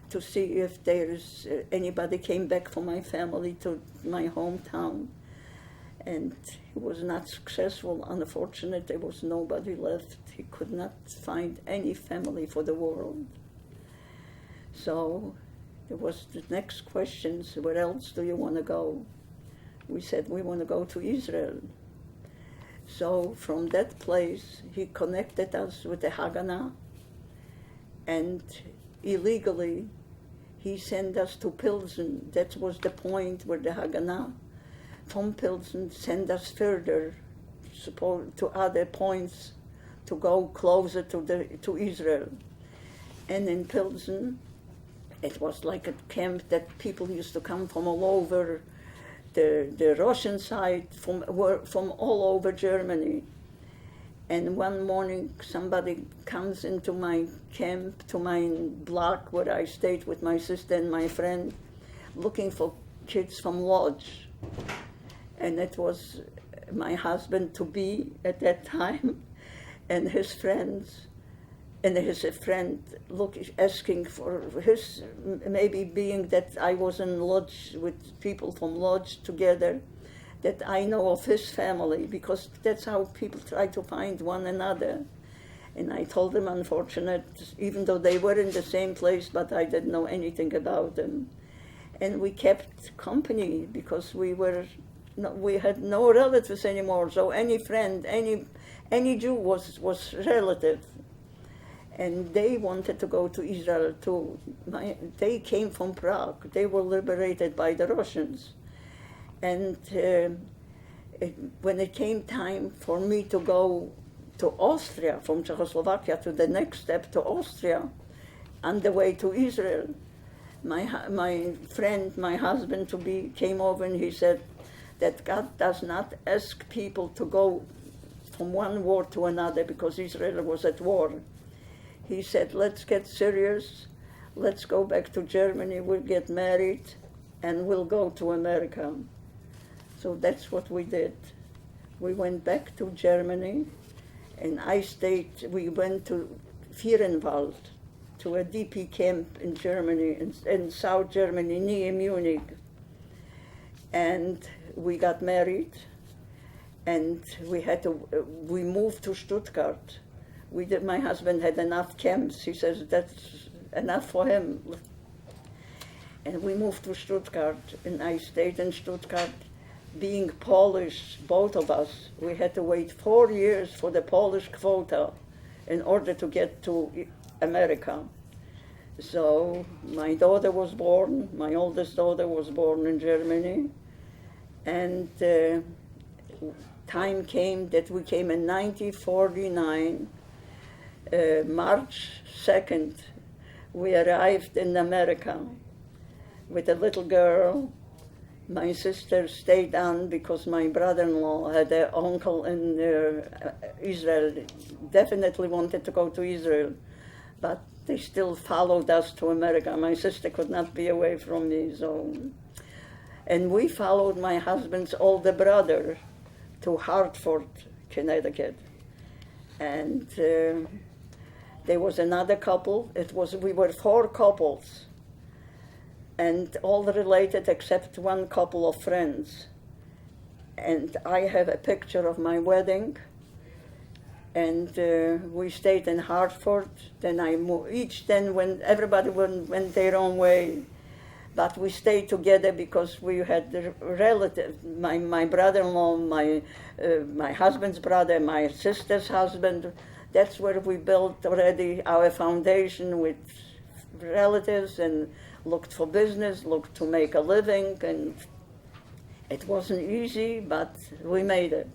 to see if there's anybody came back from my family to my hometown. And he was not successful. Unfortunately, there was nobody left. He could not find any family for the world. So there was the next questions, where else do you want to go? We said, we want to go to Israel. So from that place, he connected us with the Haganah, and illegally, he sent us to Pilsen. That was the point where the Haganah from Pilsen sent us further to other points to go closer to Israel. And in Pilsen, it was like a camp that people used to come from all over the Russian side, from all over Germany. And one morning, somebody comes into my camp, to my block where I stayed with my sister and my friend, looking for kids from Lodz. And it was my husband-to-be at that time, and his friends, and his friend asking for his, maybe being that I was in Lodz with people from Lodz together, that I know of his family, because that's how people try to find one another. And I told them, unfortunate, even though they were in the same place, but I didn't know anything about them. And we kept company because we had no relatives anymore. So any friend, any Jew was relative. And they wanted to go to Israel too. They came from Prague. They were liberated by the Russians. And when it came time for me to go to Austria, from Czechoslovakia to the next step to Austria, on the way to Israel, my friend, my husband-to-be, came over and he said that God does not ask people to go from one war to another because Israel was at war. He said, let's get serious, let's go back to Germany, we'll get married, and we'll go to America. So that's what we did. We went back to Germany, and we went to Vierenwald, to a DP camp in Germany, in South Germany, near Munich. And we got married, and we moved to Stuttgart. My husband had enough camps. He says that's enough for him. And we moved to Stuttgart, and I stayed in Stuttgart. Being Polish, both of us, we had to wait 4 years for the Polish quota in order to get to America. So my daughter was born, my oldest daughter was born in Germany, and time came that we came in 1949, March 2nd, we arrived in America with a little girl. My sister stayed on because my brother-in-law had an uncle in Israel, definitely wanted to go to Israel, but they still followed us to America. My sister could not be away from me, so. And we followed my husband's older brother to Hartford, Connecticut. And there was another couple. We were 4 couples, and all related except one couple of friends. And I have a picture of my wedding, and we stayed in Hartford. Then I moved, when everybody went their own way, but we stayed together because we had relatives, my brother-in-law, my husband's brother, my sister's husband. That's where we built already our foundation with relatives, and looked for business, looked to make a living, and it wasn't easy, but we made it.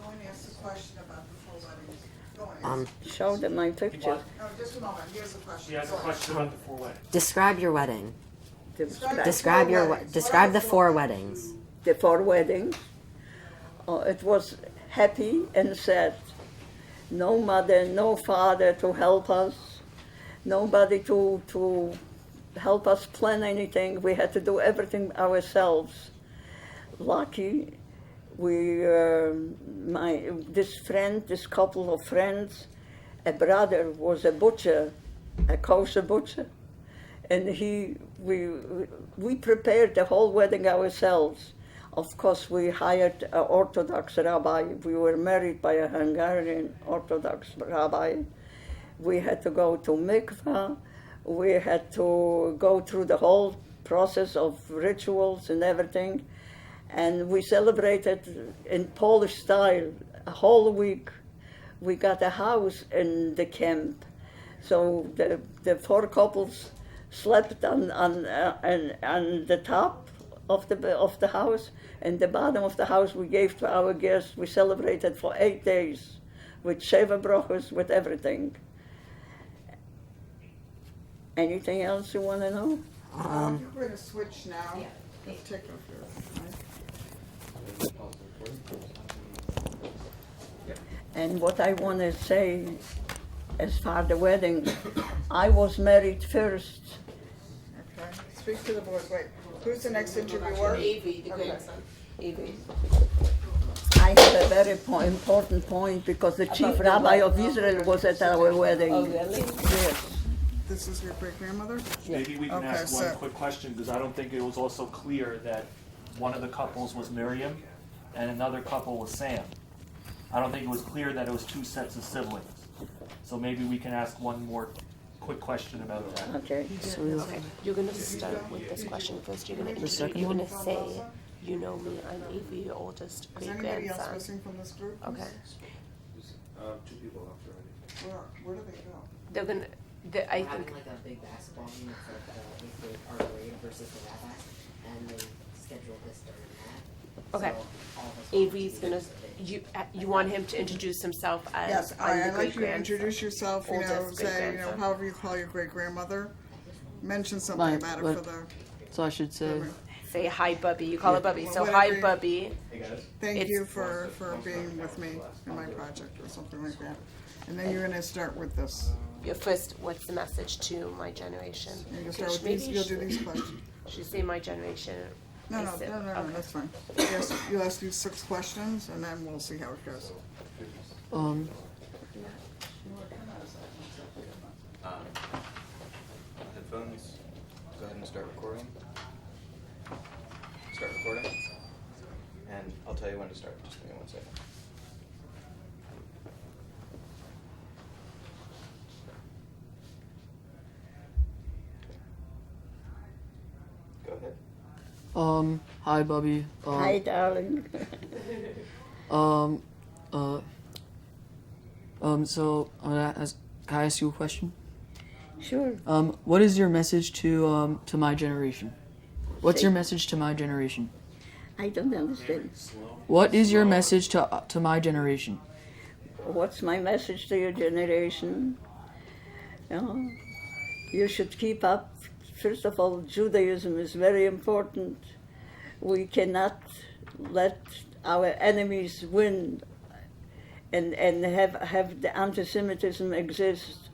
Go and ask the question about the full weddings. Go and ask. Show them my picture. No, just a moment, here's the question. She has a Go ahead. question about the 4 weddings. Describe your wedding. Describe your weddings. Describe the 4 weddings. The 4 weddings. It was happy and sad. No mother, no father to help us. Nobody to help us plan anything. We had to do everything ourselves. Lucky, this couple of friends, a brother was a butcher, a kosher butcher, and we prepared the whole wedding ourselves. Of course, we hired an Orthodox rabbi. We were married by a Hungarian Orthodox rabbi. We had to go to mikvah. We had to go through the whole process of rituals and everything. And we celebrated in Polish style a whole week. We got a house in the camp, so the four couples slept on the top of the house, and the bottom of the house we gave to our guests. We celebrated for 8 days with sheva brochos, with everything. Anything else you want to know? You're going to switch now. Let's take off your mic. And what I want to say as far as the wedding, I was married first. Okay. Speak to the board. Wait. Who's the next interviewer? Evie, the Okay. grandson. Evie. I have a very important point because the chief rabbi of Israel was at our wedding. Oh, really? Yes. This is your great grandmother? Maybe we can Okay, ask one so- quick question, because I don't think it was also clear that one of the couples was Miriam and another couple was Sam. I don't think it was clear that it was two sets of siblings. So maybe we can ask one more quick question about that. Okay. Okay, you're gonna start with this question first. You're gonna say, you know me, I'm Evie, your oldest Is great anybody else grandson. missing from this group? Okay, Two people left already. Where do they go? they're gonna. I Having think like a big basketball game with like the eighth grade, our grade versus the rabbi, and they scheduled this during that. Okay. So all of us Avery's will gonna. You want him to introduce himself as Yes, I'm the I'd like great you to grandson. introduce yourself, you know, Oldest say, you know, great-grandson. however you call your great-grandmother. Mention something My- about it what- for the, So I should say, Say hi, Bubby. You call her Bubby. So Whatever hi, you- Bubby. thank It's- you for being with me in my project or something like that. And then you're gonna start with this. Your first. What's the message to my generation? You're gonna start with Maybe these, you you'll do should- these questions. Should say my generation. No, I no, said- no, no, no, okay. that's fine. You'll ask these 6 questions and then we'll see how it goes. Headphones, go ahead and start recording. Start recording. And I'll tell you when to start. Just give me 1 second. Go ahead. hi Bubby. Hi, darling. So I'm gonna ask, can I ask you a question? Sure. What is your message to my generation? What's Say- your message to my generation? I don't understand. What is your message to my generation? What's my message to your generation? You should keep up. First of all, Judaism is very important. We cannot let our enemies win and have the anti-Semitism exist.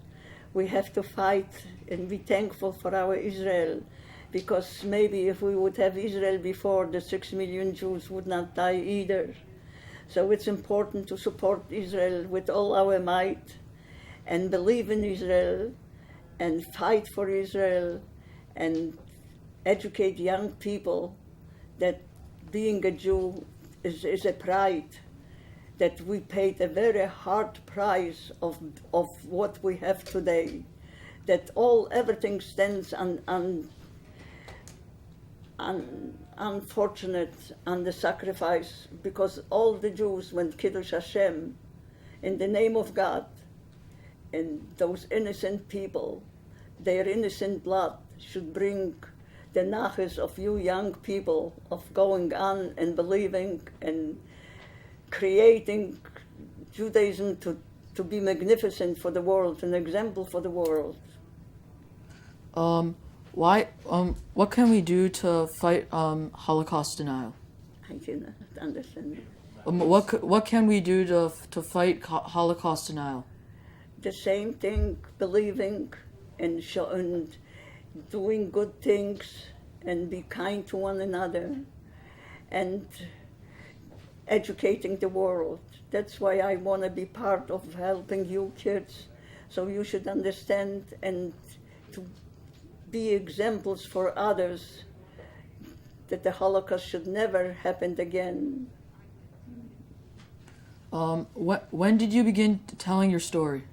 We have to fight and be thankful for our Israel, because maybe if we would have Israel before, the 6 million Jews would not die either. So it's important to support Israel with all our might and believe in Israel and fight for Israel and educate young people that being a Jew is a pride, that we paid a very hard price of what we have today, that everything stands unfortunate on the sacrifice, because all the Jews went Kiddush Hashem in the name of God, and those innocent people, their innocent blood should bring the nachas of you young people of going on and believing and creating Judaism to be magnificent for the world, an example for the world. What can we do to fight Holocaust denial? I cannot understand. What can we do to fight Holocaust denial? The same thing, believing and doing good things and be kind to one another and educating the world. That's why I want to be part of helping you kids. So you should understand and to be examples for others that the Holocaust should never happen again. When did you begin telling your story?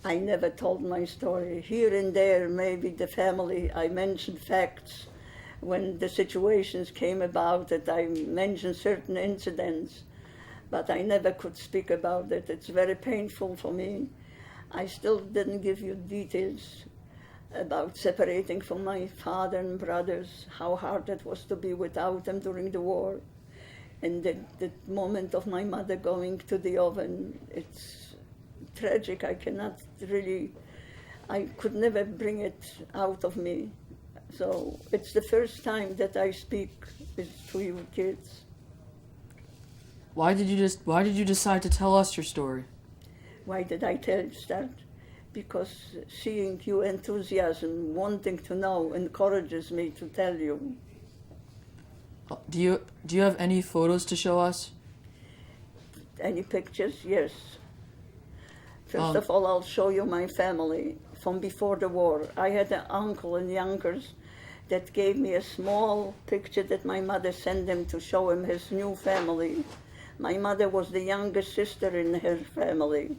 I never told my story. Here and there, maybe the family, I mentioned facts, when the situations came about that I mentioned certain incidents, but I never could speak about it. It's very painful for me. I still didn't give you details about separating from my father and brothers, how hard it was to be without them during the war. And the moment of my mother going to the oven, it's tragic. I cannot really, I could never bring it out of me. So it's the first time that I speak to you kids. Why did you decide to tell us your story? Why did I tell you that? Because seeing your enthusiasm, wanting to know, encourages me to tell you. Do you have any photos to show us? Any pictures? Yes. First of all, I'll show you my family from before the war. I had an uncle in Yonkers that gave me a small picture that my mother sent him to show him his new family. My mother was the youngest sister in her family.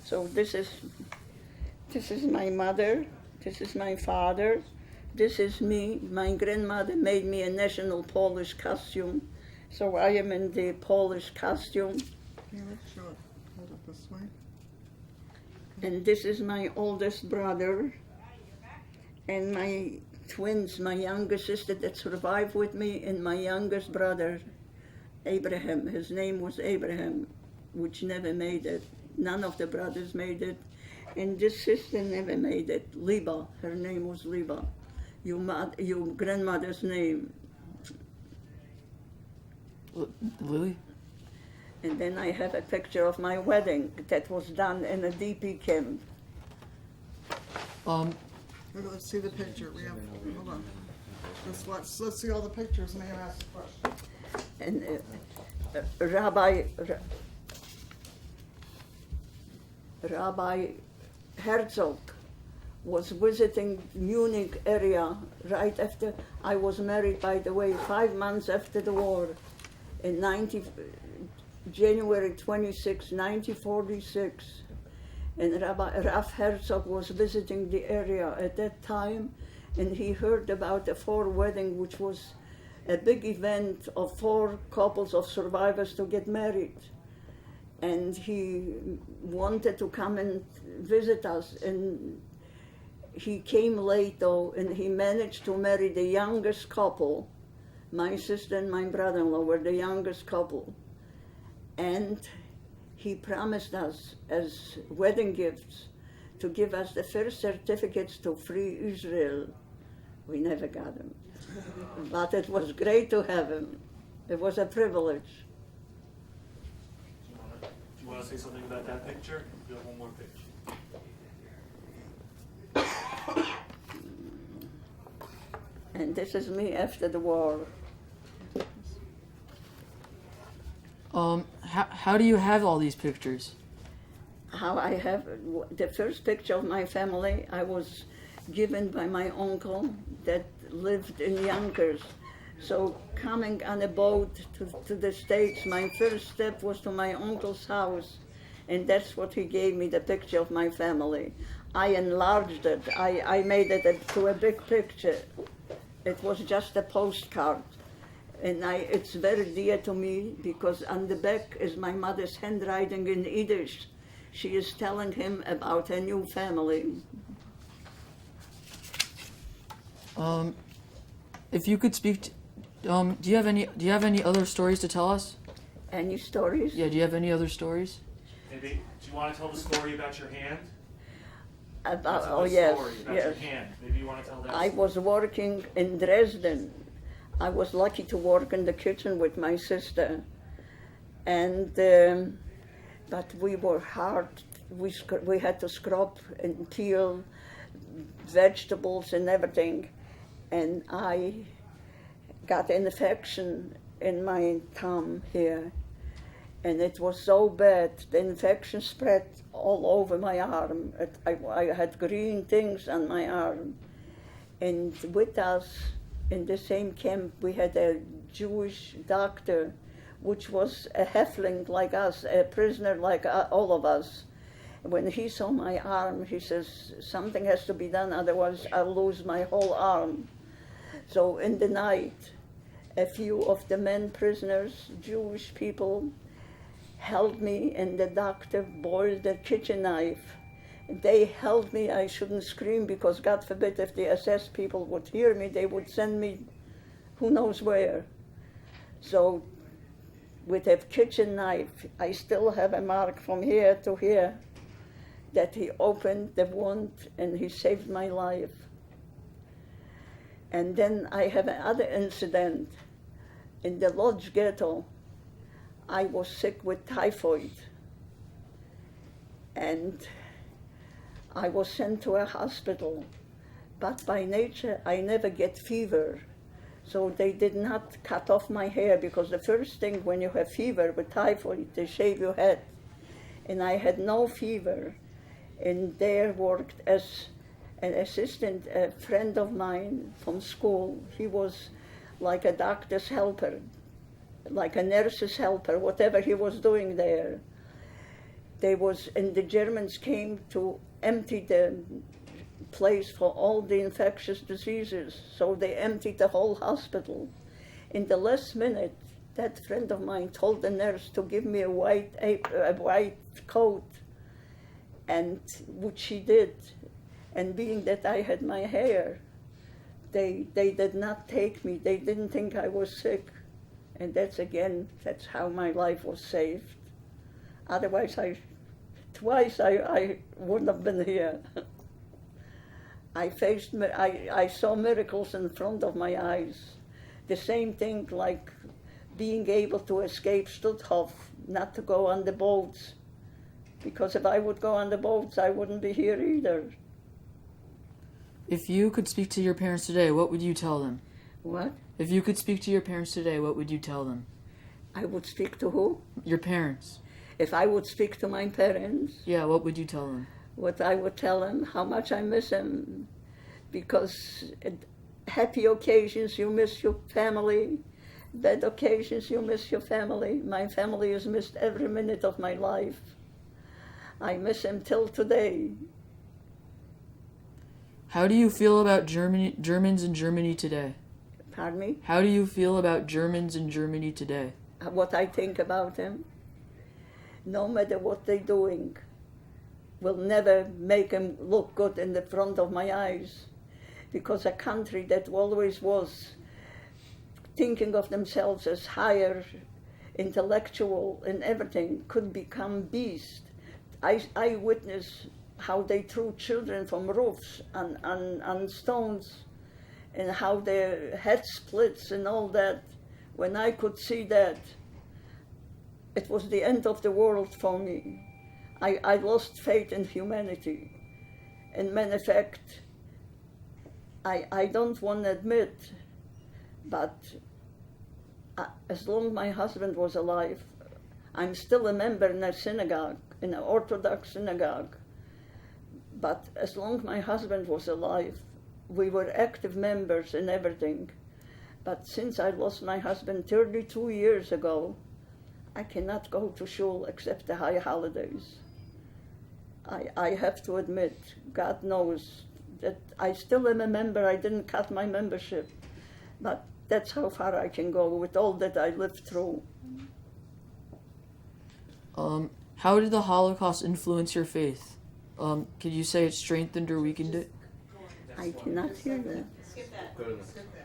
So this is my mother, this is my father, this is me. My grandmother made me a national Polish costume, so I am in the Polish costume. Yeah, let's show it. Hold it this way. And this is my oldest brother, and my twins, my younger sister that survived with me, and my youngest brother, Abraham. His name was Abraham, which never made it. None of the brothers made it. And this sister never made it, Liba. Her name was Liba. Your grandmother's name. Lily? And then I have a picture of my wedding that was done in a DP camp. Let's see the picture. We have, hold on. Let's see all the pictures and then ask the question. And Rabbi Herzog was visiting Munich area right after I was married, by the way, 5 months after the war, in January 26, 1946. And Rav Herzog was visiting the area at that time, and he heard about the 4 wedding, which was a big event of 4 couples of survivors to get married. And he wanted to come and visit us, and he came late though, and he managed to marry the youngest couple. My sister and my brother-in-law were the youngest couple. And he promised us as wedding gifts to give us the first certificates to free Israel. We never got them. But it was great to have them. It was a privilege. Do you want to say something about that picture? You have one more picture. And this is me after the war. How do you have all these pictures? How I have the first picture of my family I was given by my uncle that lived in Yonkers. So coming on a boat to the States, my first step was to my uncle's house, and that's what he gave me, the picture of my family. I enlarged it. I made it to a big picture. It was just a postcard. And it's very dear to me because on the back is my mother's handwriting in Yiddish. She is telling him about her new family. If you could speak, do you have any other stories to tell us? Any stories? Yeah. Do you have any other stories? Maybe, do you want to tell the story about your hand? About, Story yes, about yes. your hand. Maybe you want to tell that. I was working in Dresden. I was lucky to work in the kitchen with my sister, and but we were hard. We had to scrub and peel vegetables and everything, and I got an infection in my thumb here, and it was so bad. The infection spread all over my arm. I had green things on my arm, and with us in the same camp, we had a Jewish doctor, which was a Hefling like us, a prisoner like all of us. When he saw my arm, he says, something has to be done, otherwise I'll lose my whole arm. So in the night, a few of the men prisoners, Jewish people, held me, and the doctor boiled the kitchen knife. They held me. I shouldn't scream because, God forbid, if the SS people would hear me, they would send me who knows where. So with a kitchen knife, I still have a mark from here to here that he opened the wound and he saved my life. And then I have another incident. In the Lodz ghetto, I was sick with typhoid. And I was sent to a hospital. But by nature, I never get fever. So they did not cut off my hair, because the first thing when you have fever with typhoid, they shave your head. And I had no fever. And there worked as an assistant, a friend of mine from school. He was like a doctor's helper, like a nurse's helper, whatever he was doing there. And the Germans came to empty the place for all the infectious diseases, so they emptied the whole hospital. In the last minute, that friend of mine told the nurse to give me a white coat, and which she did. And being that I had my hair, they did not take me. They didn't think I was sick. And that's how my life was saved. Otherwise, twice I wouldn't have been here. I saw miracles in front of my eyes. The same thing like being able to escape Stutthof, not to go on the boats. Because if I would go on the boats, I wouldn't be here either. If you could speak to your parents today, what would you tell them? What? If you could speak to your parents today, what would you tell them? I would speak to who? Your parents. If I would speak to my parents, Yeah, what would you tell them? what I would tell them, how much I miss them. Because at happy occasions you miss your family, bad occasions you miss your family. My family has missed every minute of my life. I miss them till today. How do you feel about Germans in Germany today? Pardon me? How do you feel about Germans in Germany today? What I think about them, no matter what they're doing, will never make them look good in the front of my eyes. Because a country that always was thinking of themselves as higher, intellectual and everything, could become beast. I witnessed how they threw children from roofs on stones, and how their head splits and all that. When I could see that, it was the end of the world for me. I lost faith in humanity. In matter of fact, I don't want to admit, but as long as my husband was alive, I'm still a member in a synagogue, in an Orthodox synagogue. But as long as my husband was alive, we were active members in everything. But since I lost my husband 32 years ago, I cannot go to shul except the high holidays. I have to admit, God knows that I still am a member. I didn't cut my membership, but that's how far I can go with all that I lived through. How did the Holocaust influence your faith? Could you say it strengthened or weakened it? I cannot hear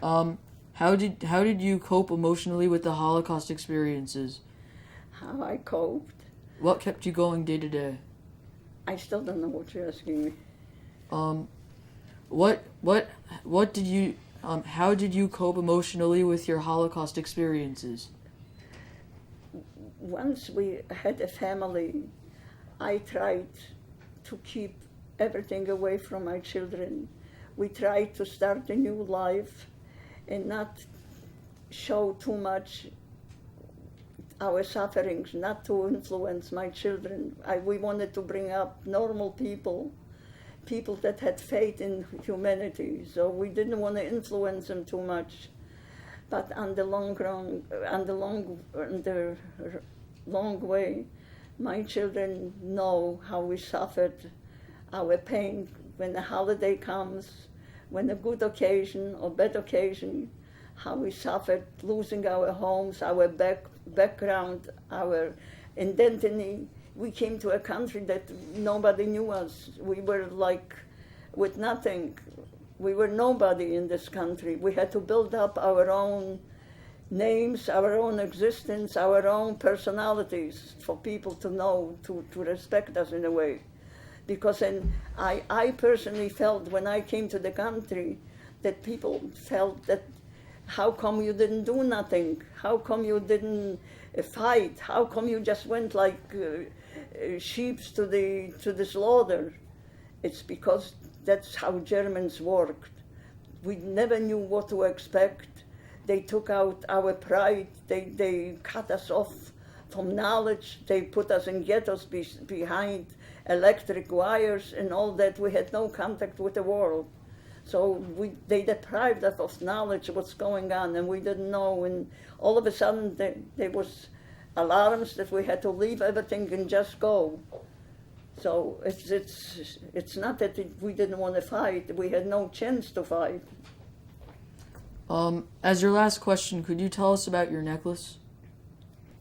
that. How did you cope emotionally with the Holocaust experiences? How I coped? What kept you going day to day? I still don't know what you're asking me. What did you how did you cope emotionally with your Holocaust experiences? Once we had a family, I tried to keep everything away from my children. We tried to start a new life and not show too much our sufferings, not to influence my children. We wanted to bring up normal people that had faith in humanity, so we didn't want to influence them too much. But on the long way, My children know how we suffered, our pain when the holiday comes, when a good occasion or bad occasion, how we suffered losing our homes, our background, our identity. We came to a country that nobody knew us. We were like with nothing. We were nobody in this country. We had to build up our own names, our own existence, our own personalities for people to know, to respect us in a way. Because I personally felt when I came to the country that people felt that how come you didn't do nothing? How come you didn't fight? How come you just went like sheep to the slaughter? It's because that's how Germans worked. We never knew what to expect. They took out our pride. They cut us off from knowledge. They put us in ghettos behind electric wires and all that. We had no contact with the world. So they deprived us of knowledge of what's going on, and we didn't know. And all of a sudden, there was alarms that we had to leave everything and just go. So it's not that we didn't want to fight. We had no chance to fight. As your last question, could you tell us about your necklace?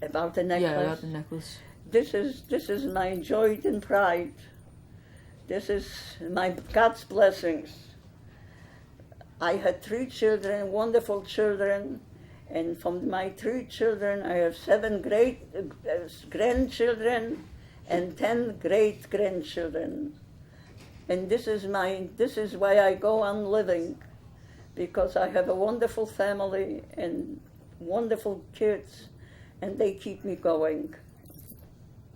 About the necklace? Yeah, about the necklace. This is my joy and pride. This is my God's blessings. I had 3 children, wonderful children, and from my 3 children, I have 7 great grandchildren and 10 great grandchildren. And this is why I go on living, because I have a wonderful family and wonderful kids, and they keep me going.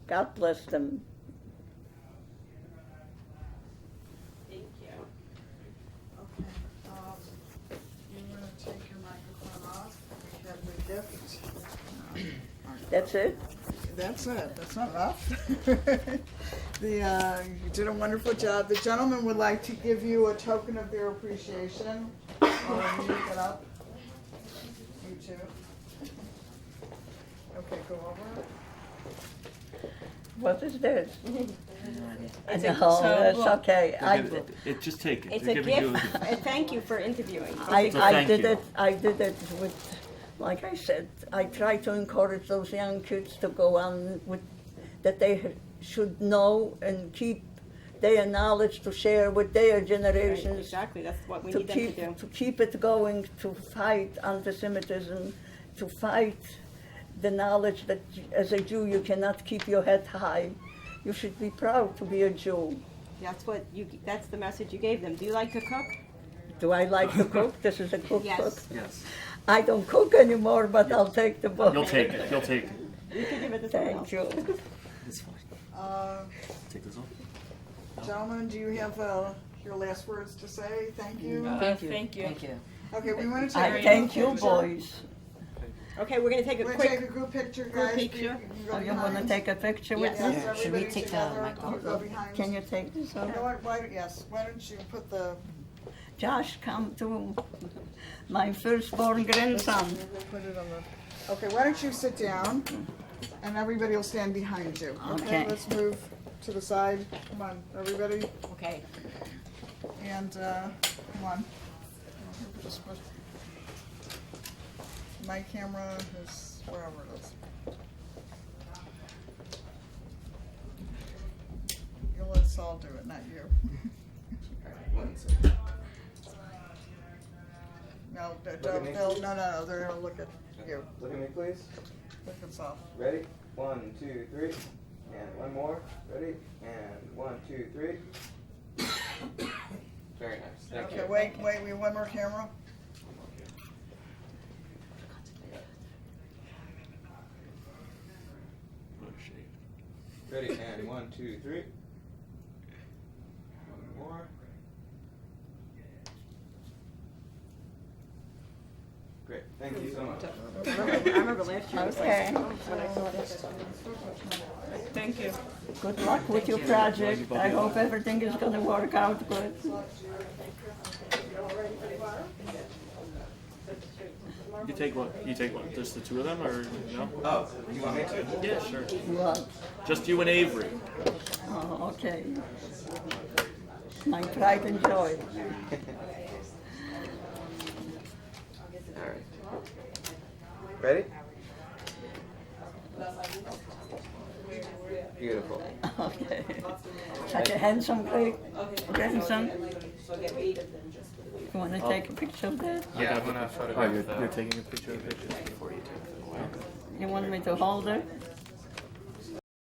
God bless them. Thank you. Okay, you want to take your microphone off? We have the gift. That's it? That's it. That's not enough. You did a wonderful job. The gentleman would like to give you a token of their appreciation. You look it up. You too. Okay, go over. What is this? It's No, that's okay. Just take it. It's They're a giving you gift, and thank you for interviewing. I thank did you. it. I did it with, like I said, I try to encourage those young kids to go on with, that they should know and keep their knowledge to share with their generations. Exactly, that's what we need them to do. To keep it going, to fight anti-Semitism, to fight the knowledge that as a Jew you cannot keep your head high. You should be proud to be a Jew. That's the message you gave them. Do you like to cook? Do I like to cook? This is a cookbook. Yes. Yes. I don't cook anymore, but I'll take the book. You'll take it. You'll take it. You can give it to someone else. Thank you. It's fine. Take this off. Gentlemen, do you have your last words to say? Thank you. Thank you. Thank you. Thank you. Okay, we want to take I a thank group you, picture. boys. Okay, we're going to take a We're going to take quick... a group picture, Group guys. picture. You can go Oh, you want to behind. take a picture with Yes, me? Should we everybody take together. Michael? You go behind. Can you take this You over? know what, yes, why don't you put the... Josh, come to my firstborn grandson. Put it on the... Okay, why don't you sit down, and everybody will stand behind you. Okay. Let's move to the side. Come on, everybody. Okay. And, come on. Just put... My camera is wherever it is. You let us all do it, not you. No, no, they're gonna look at you. Look at me, please. Look at us all. Ready? 1, 2, 3. And one more. Ready? And 1, 2, 3. Very nice. Thank Okay, you. wait, we have one more camera. Ready? And 1, 2, 3. One more. Great. Thank you so much. I remember last year. Okay. When I saw this. Thank you. Good luck with your project. I hope everything is going to work out good. You take one. You take one. Just the two of them, or no? Oh, you want me to? Yeah, sure. What? Just you and Avery. Oh, okay. My pride and joy. All right. Ready? Beautiful. Okay. Such a handsome grandson. You want to take a picture of that? Yeah, I'm gonna photograph You're taking a picture of it before you take it away. You want me to hold it?